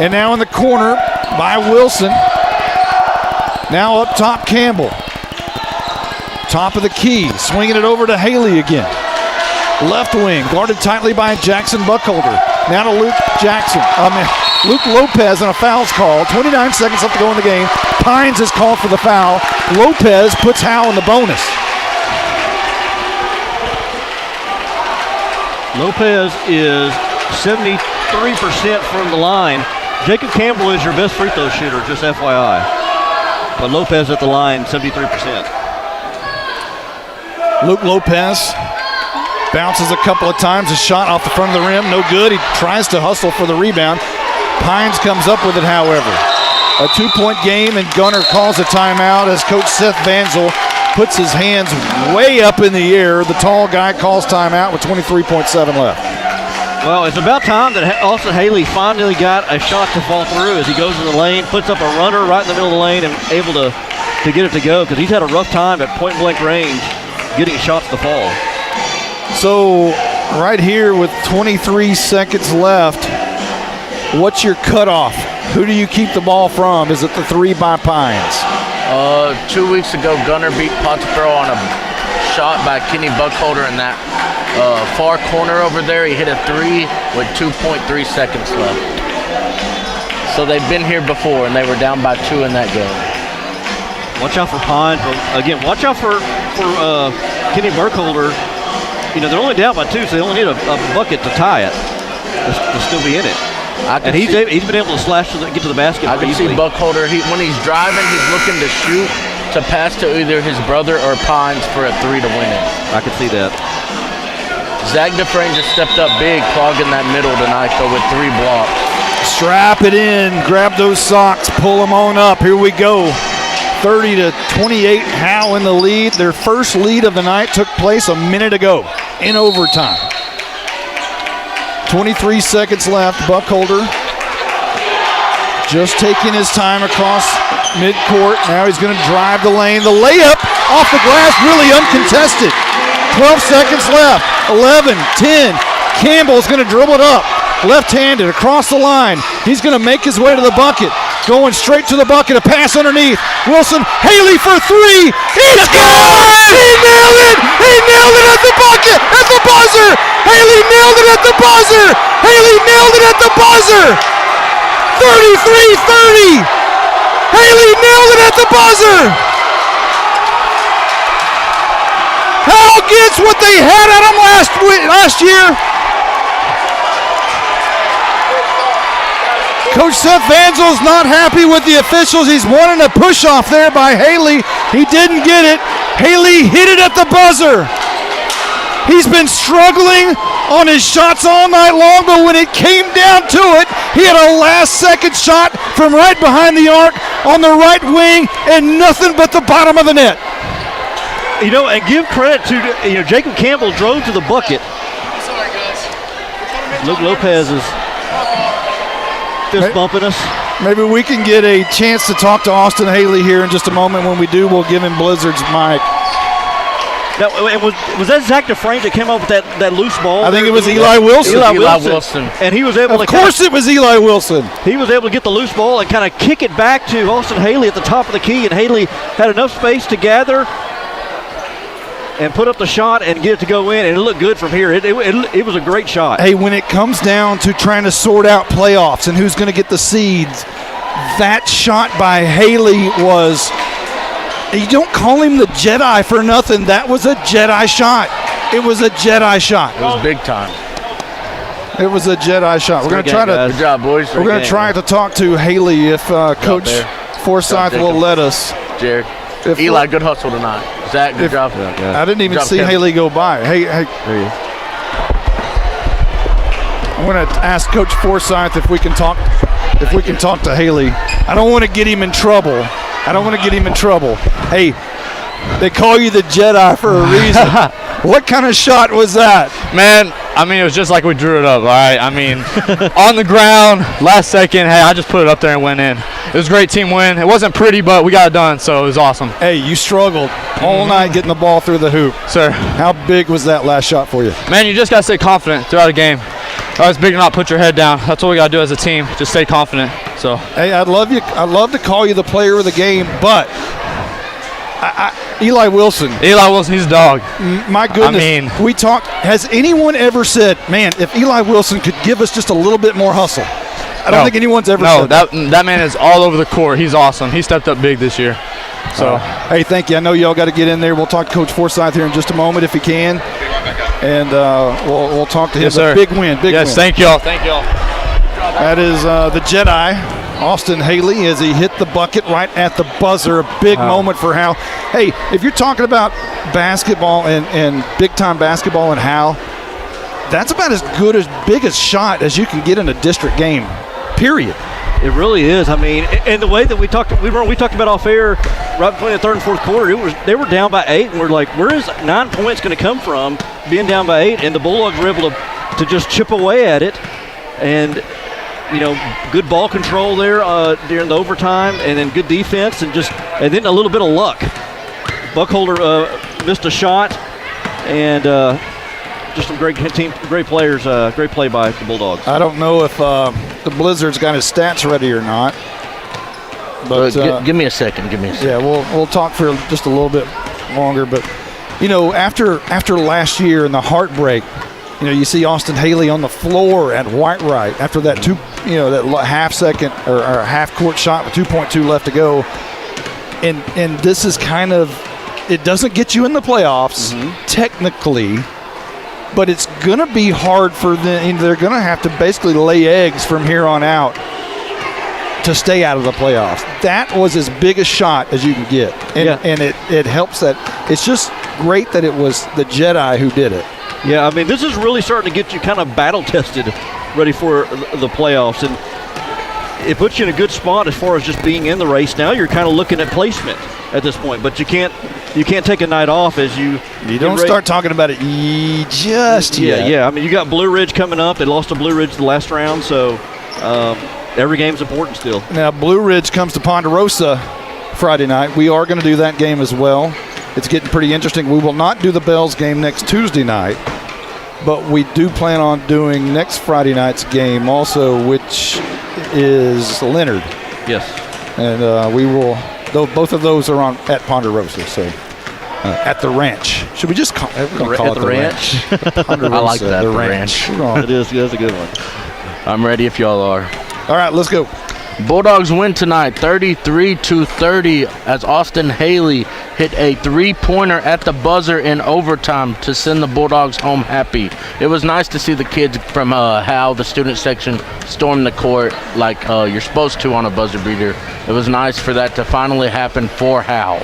and now in the corner by Wilson. Now up top, Campbell. Top of the key, swinging it over to Haley again. Left wing, guarded tightly by Jackson Buckholder. Now to Luke Lopez, and a foul's called. 29 seconds left to go in the game. Pines is called for the foul. Lopez puts Howe in the bonus.
Lopez is 73% from the line. Jacob Campbell is your best free throw shooter, just FYI. But Lopez at the line, 73%.
Luke Lopez bounces a couple of times. A shot off the front of the rim, no good. He tries to hustle for the rebound. Pines comes up with it, however. A 2-point game, and Gunter calls a timeout as Coach Seth Vanzel puts his hands way up in the air. The tall guy calls timeout with 23.7 left.
Well, it's about time that Austin Haley finally got a shot to fall through as he goes in the lane, puts up a runner right in the middle of the lane and able to get it to go, because he's had a rough time at point-blank range getting shots to fall.
So right here with 23 seconds left, what's your cutoff? Who do you keep the ball from? Is it the three by Pines?
2 weeks ago, Gunter beat Pottsboro on a shot by Kenny Buckholder in that far corner over there. He hit a three with 2.3 seconds left. So they've been here before, and they were down by 2 in that game.
Watch out for Pines. Again, watch out for Kenny Buckholder. You know, they're only down by 2, so they only need a bucket to tie it to still be in it. And he's been able to slash get to the basket.
I can see Buckholder. When he's driving, he's looking to shoot to pass to either his brother or Pines for a 3 to win it.
I can see that.
Zach Dufresne just stepped up big, clogging that middle tonight, though, with 3 blocks.
Strap it in, grab those socks, pull them on up. Here we go. 30-28, Howe in the lead. Their first lead of the night took place a minute ago in overtime. 23 seconds left. Buckholder just taking his time across midcourt. Now he's going to drive the lane. The layup off the glass, really uncontested. 12 seconds left. 11, 10. Campbell's going to dribble it up. left-handed across the line. He's going to make his way to the bucket. Going straight to the bucket, a pass underneath. Wilson, Haley for three. He's good! He nailed it! He nailed it at the bucket, at the buzzer! Haley nailed it at the buzzer! Haley nailed it at the buzzer! 33-30! Haley nailed it at the buzzer! Howe gets what they had at him last year. Coach Seth Vanzel's not happy with the officials. He's wanting a push-off there by Haley. He didn't get it. Haley hit it at the buzzer. He's been struggling on his shots all night long, but when it came down to it, he had a last-second shot from right behind the arc on the right wing and nothing but the bottom of the net.
You know, and give credit to, Jacob Campbell drove to the bucket. Luke Lopez is fist bumping us.
Maybe we can get a chance to talk to Austin Haley here in just a moment. When we do, we'll give him Blizzard's mic.
Now, was that Zach DeFrank that came up with that loose ball?
I think it was Eli Wilson.
Eli Wilson. And he was able
Of course it was Eli Wilson.
He was able to get the loose ball and kind of kick it back to Austin Haley at the top of the key, and Haley had enough space to gather and put up the shot and get it to go in, and it looked good from here. It was a great shot.
Hey, when it comes down to trying to sort out playoffs and who's going to get the seeds, that shot by Haley was, you don't call him the Jedi for nothing. That was a Jedi shot. It was a Jedi shot.
It was big time.
It was a Jedi shot. We're going to try to.
Good job, boys.
We're going to try to talk to Haley if Coach Forsyth will let us.
Jared. Eli, good hustle tonight. Zach, good job.
I didn't even see Haley go by. Hey.
There you go.
I'm going to ask Coach Forsyth if we can talk to Haley. I don't want to get him in trouble. Hey, they call you the Jedi for a reason. What kind of shot was that?
Man, I mean, it was just like we drew it up, all right? I mean, on the ground, last second, hey, I just put it up there and went in. It was a great team win. It wasn't pretty, but we got it done, so it was awesome.
Hey, you struggled all night getting the ball through the hoop.
Sir.
How big was that last shot for you?
Man, you just got to stay confident throughout the game. It's big to not put your head down. That's what we got to do as a team, just stay confident. So.
Hey, I'd love to call you the player of the game, but Eli Wilson.
He's a dog.
My goodness.
I mean,
we talked. Has anyone ever said, man, if Eli Wilson could give us just a little bit more hustle? I don't think anyone's ever said that.
That man is all over the court. He's awesome. He stepped up big this year. So,
hey, thank you. I know y'all got to get in there. We'll talk to Coach Forsyth here in just a moment if he can. And we'll talk to him.
Yes, sir.
Big win.
Yes, thank y'all.
That is the Jedi, Austin Haley, as he hit the bucket right at the buzzer. A big moment for Howe. Hey, if you're talking about basketball and big-time basketball and Howe, that's about as good as big a shot as you can get in a district game, period.
It really is. I mean, and the way that we talked about off air right between the third and fourth quarter, they were down by 8, and we're like, where is 9 points going to come from being down by 8? And the Bulldogs were able to just chip away at it. And, good ball control there during the overtime, and then good defense, and then a little bit of luck. Buckholder missed a shot, and just some great players, great play by the Bulldogs.
I don't know if the Blizzard's got his stats ready or not. But
give me a second.
Yeah, we'll talk for just a little bit longer. But after last year and the heartbreak, you see Austin Haley on the floor at White after that that half second or half court shot with 2.2 left to go. And this is kind of, it doesn't get you in the playoffs technically. But it's going to be hard for them. They're going to have to basically lay eggs from here on out to stay out of the playoffs. That was as big a shot as you can get. And it helps that it's just great that it was the Jedi who did it.
Yeah, I mean, this is really starting to get you kind of battle-tested, ready for the playoffs. And it puts you in a good spot as far as just being in the race. Now you're kind of looking at placement at this point. But you can't take a night off as you
don't start talking about it just yet.
Yeah. I mean, you got Blue Ridge coming up. They lost to Blue Ridge the last round, so every game's important still.
Now, Blue Ridge comes to Ponderosa Friday night. We are going to do that game as well. It's getting pretty interesting. We will not do the Bells game next Tuesday night. but we do plan on doing next Friday night's game also, which is Leonard.
Yes.
And we will, both of those are at Ponderosa, so at the ranch. Should we just call it the ranch?
I like that, the ranch.
It is. That's a good one.
I'm ready if y'all are.
All right, let's go.
Bulldogs win tonight 33-30 as Austin Haley hit a three-pointer at the buzzer in overtime to send the Bulldogs home happy. It was nice to see the kids from Howe, the student section, storm the court like you're supposed to on a buzzer beater. It was nice for that to finally happen for Howe.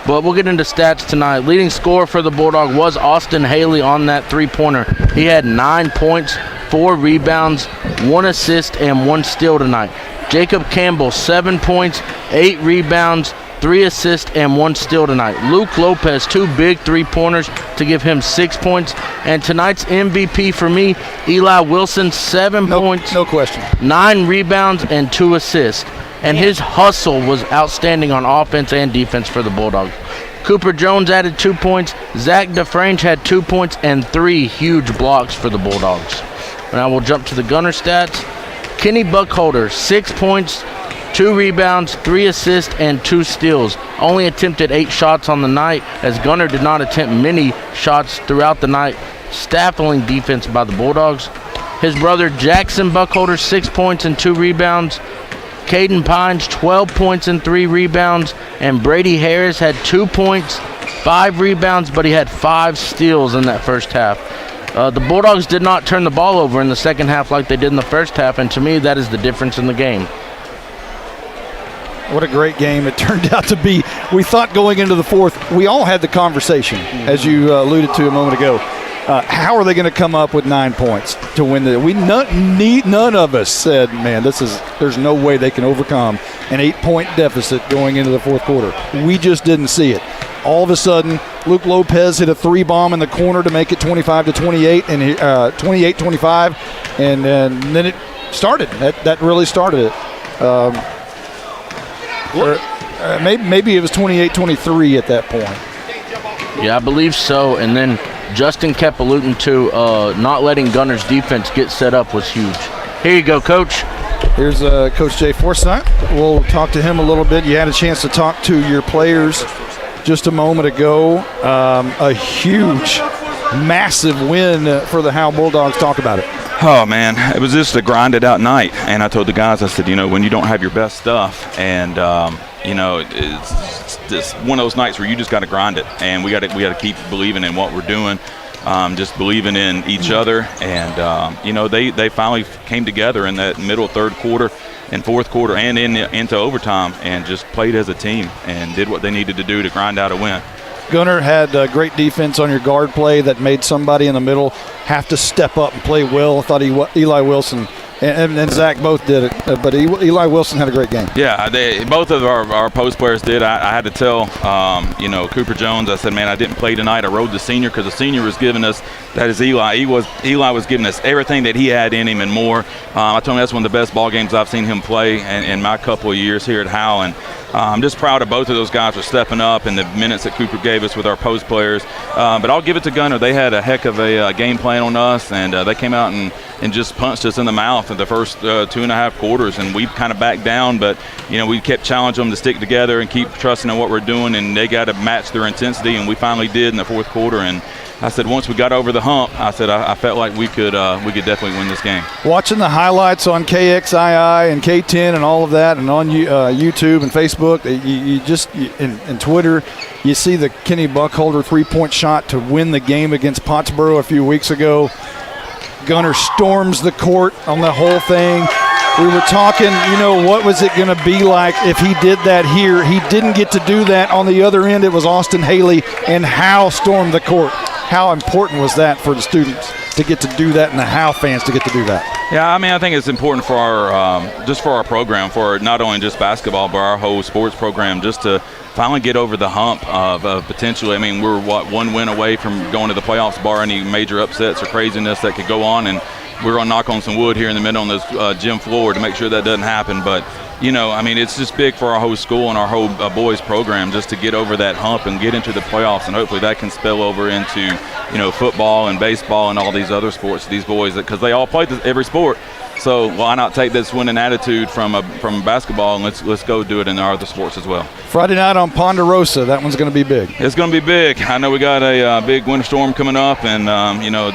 But we'll get into stats tonight. Leading scorer for the Bulldog was Austin Haley on that three-pointer. He had 9 points, 4 rebounds, 1 assist, and 1 steal tonight. Jacob Campbell, 7 points, 8 rebounds, 3 assists, and 1 steal tonight. Luke Lopez, 2 big three-pointers to give him 6 points. And tonight's MVP for me, Eli Wilson, 7 points.
No question.
9 rebounds, and 2 assists. And his hustle was outstanding on offense and defense for the Bulldogs. Cooper Jones added 2 points. Zach DeFrange had 2 points and 3 huge blocks for the Bulldogs. Now we'll jump to the Gunter stats. Kenny Buckholder, 6 points, 2 rebounds, 3 assists, and 2 steals. Only attempted 8 shots on the night, as Gunter did not attempt many shots throughout the night. Stifling defense by the Bulldogs. His brother Jackson Buckholder, 6 points and 2 rebounds. Caden Pines, 12 points and 3 rebounds. And Brady Harris had 2 points, 5 rebounds, but he had 5 steals in that first half. The Bulldogs did not turn the ball over in the second half like they did in the first half, and to me, that is the difference in the game.
What a great game it turned out to be. We thought going into the fourth, we all had the conversation, as you alluded to a moment ago. How are they going to come up with 9 points to win the? None of us said, man, there's no way they can overcome an 8-point deficit going into the fourth quarter. We just didn't see it. All of a sudden, Luke Lopez hit a 3-bomb in the corner to make it 25-28 and 28-25, and then it started. That really started it. Maybe it was 28-23 at that point.
Yeah, I believe so. And then Justin kept alluding to not letting Gunter's defense get set up was huge. Here you go, Coach.
Here's Coach Jay Forsyth. We'll talk to him a little bit. You had a chance to talk to your players just a moment ago. A huge, massive win for the Howe Bulldogs. Talk about it.
Oh, man, it was just a grinded out night. And I told the guys, I said, when you don't have your best stuff and, it's just one of those nights where you just got to grind it. And we got to keep believing in what we're doing, just believing in each other. And, they finally came together in that middle third quarter and fourth quarter and into overtime and just played as a team and did what they needed to do to grind out a win.
Gunter had great defense on your guard play that made somebody in the middle have to step up and play well. I thought Eli Wilson and Zach both did it, but Eli Wilson had a great game.
Yeah, both of our post players did. I had to tell, Cooper Jones, I said, man, I didn't play tonight. I rode the senior because the senior was giving us, that is Eli. Eli was giving us everything that he had in him and more. I told him that's one of the best ball games I've seen him play in my couple of years here at Howe. And I'm just proud of both of those guys for stepping up and the minutes that Cooper gave us with our post players. But I'll give it to Gunter. They had a heck of a game plan on us, and they came out and just punched us in the mouth in the first 2.5 quarters, and we kind of backed down, but we kept challenging them to stick together and keep trusting in what we're doing, and they got to match their intensity, and we finally did in the fourth quarter. And I said once we got over the hump, I said I felt like we could definitely win this game. Watching
the highlights on KXII and K10 and all of that, and on YouTube and Facebook, and Twitter, you see the Kenny Buckholder 3-point shot to win the game against Pottsboro a few weeks ago. Gunter storms the court on the whole thing. We were talking, what was it going to be like if he did that here? He didn't get to do that. On the other end, it was Austin Haley and Howe stormed the court. How important was that for the students to get to do that and the Howe fans to get to do that?
Yeah, I mean, I think it's important for our just for our program, for not only just basketball, but our whole sports program, just to finally get over the hump of potentially. I mean, we're one win away from going to the playoffs, bar any major upsets or craziness that could go on, and we're going to knock on some wood here in the middle on this gym floor to make sure that doesn't happen. But I mean, it's just big for our whole school and our whole boys program just to get over that hump and get into the playoffs, and hopefully that can spill over into football and baseball and all these other sports. These boys, because they all play every sport. So why not take this winning attitude from basketball and let's go do it in our other sports as well.
Friday night on Ponderosa, that one's going to be big.
It's going to be big. I know we got a big winter storm coming up, and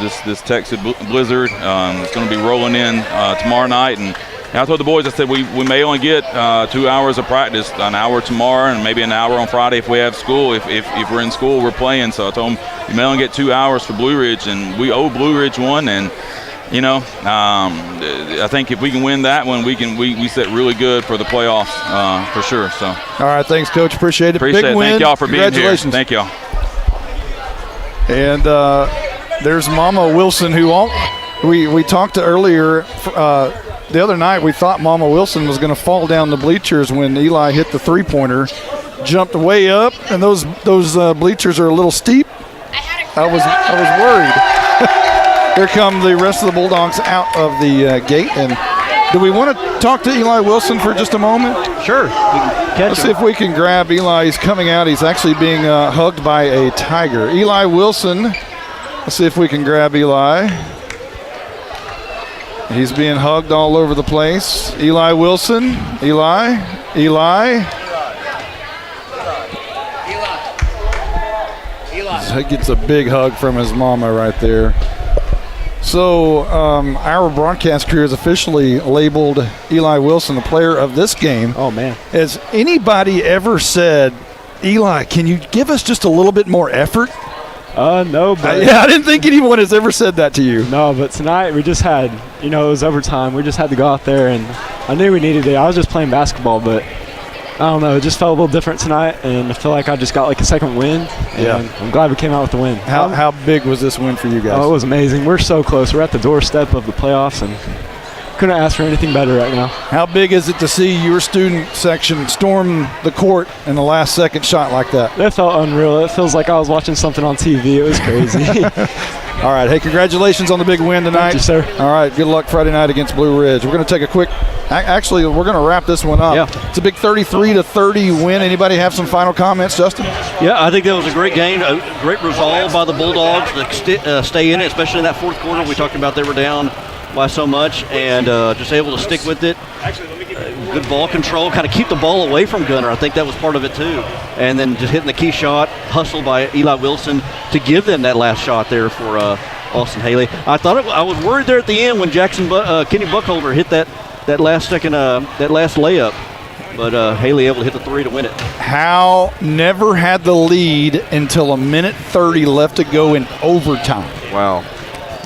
this Texas blizzard is going to be rolling in tomorrow night. And I told the boys, I said we may only get 2 hours of practice, an hour tomorrow and maybe an hour on Friday if we have school. If we're in school, we're playing. So I told them you may only get 2 hours for Blue Ridge, and we owe Blue Ridge one. And I think if we can win that one, we set really good for the playoffs for sure. So.
All right, thanks, Coach. Appreciate it.
Appreciate
Big
it.
win.
Thank y'all for being here.
Congratulations.
Thank y'all.
And there's Mama Wilson, who we talked to earlier. The other night, we thought Mama Wilson was going to fall down the bleachers when Eli hit the three-pointer, jumped way up, and those bleachers are a little steep. I was worried. Here come the rest of the Bulldogs out of the gate. And do we want to talk to Eli Wilson for just a moment?
Sure.
Let's see if we can grab Eli. He's coming out. He's actually being hugged by a tiger. Eli Wilson. Let's see if we can grab Eli. He's being hugged all over the place. Eli Wilson. Eli. He gets a big hug from his mama right there. So our broadcast crew has officially labeled Eli Wilson the player of this game.
Oh, man.
Has anybody ever said, Eli, can you give us just a little bit more effort?
No, but
I didn't think anyone has ever said that to you.
No, but tonight we just had, it was overtime. We just had to go out there, and I knew we needed it. I was just playing basketball, but I don't know. It just felt a little different tonight, and I feel like I just got like a second win. And I'm glad we came out with the win.
How big was this win for you guys?
Oh, it was amazing. We're so close. We're at the doorstep of the playoffs, and couldn't ask for anything better right now.
How big is it to see your student section storm the court in the last second shot like that?
That felt unreal. It feels like I was watching something on TV. It was crazy.
All right. Hey, congratulations on the big win tonight.
Thank you, sir.
All right. Good luck Friday night against Blue Ridge. We're going to take a quick – actually, we're going to wrap this one up.
Yeah.
It's a big 33-30 win. Anybody have some final comments, Justin?
Yeah, I think that was a great game, a great resolve by the Bulldogs to stay in it, especially in that fourth quarter. We talked about they were down by so much, and just able to stick with it. Good ball control, kind of keep the ball away from Gunter. I think that was part of it too. And then just hitting the key shot, hustled by Eli Wilson to give them that last shot there for Austin Haley. I was worried there at the end when Kenny Buckholder hit that last layup. But Haley able to hit the three to win it.
Howe never had the lead until a minute 30 left to go in overtime.
Wow.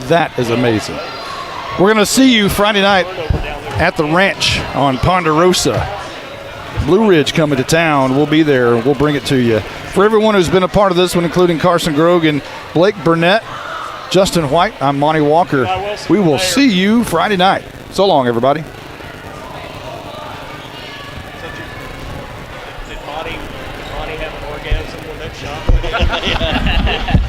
That is amazing. We're going to see you Friday night at the ranch on Ponderosa. Blue Ridge coming to town. We'll be there. We'll bring it to you. For everyone who's been a part of this one, including Carson Grogan, Blake Burnett, Justin White, I'm Monty Walker. We will see you Friday night. So long, everybody.
Did Monty have an orgasm with that shot?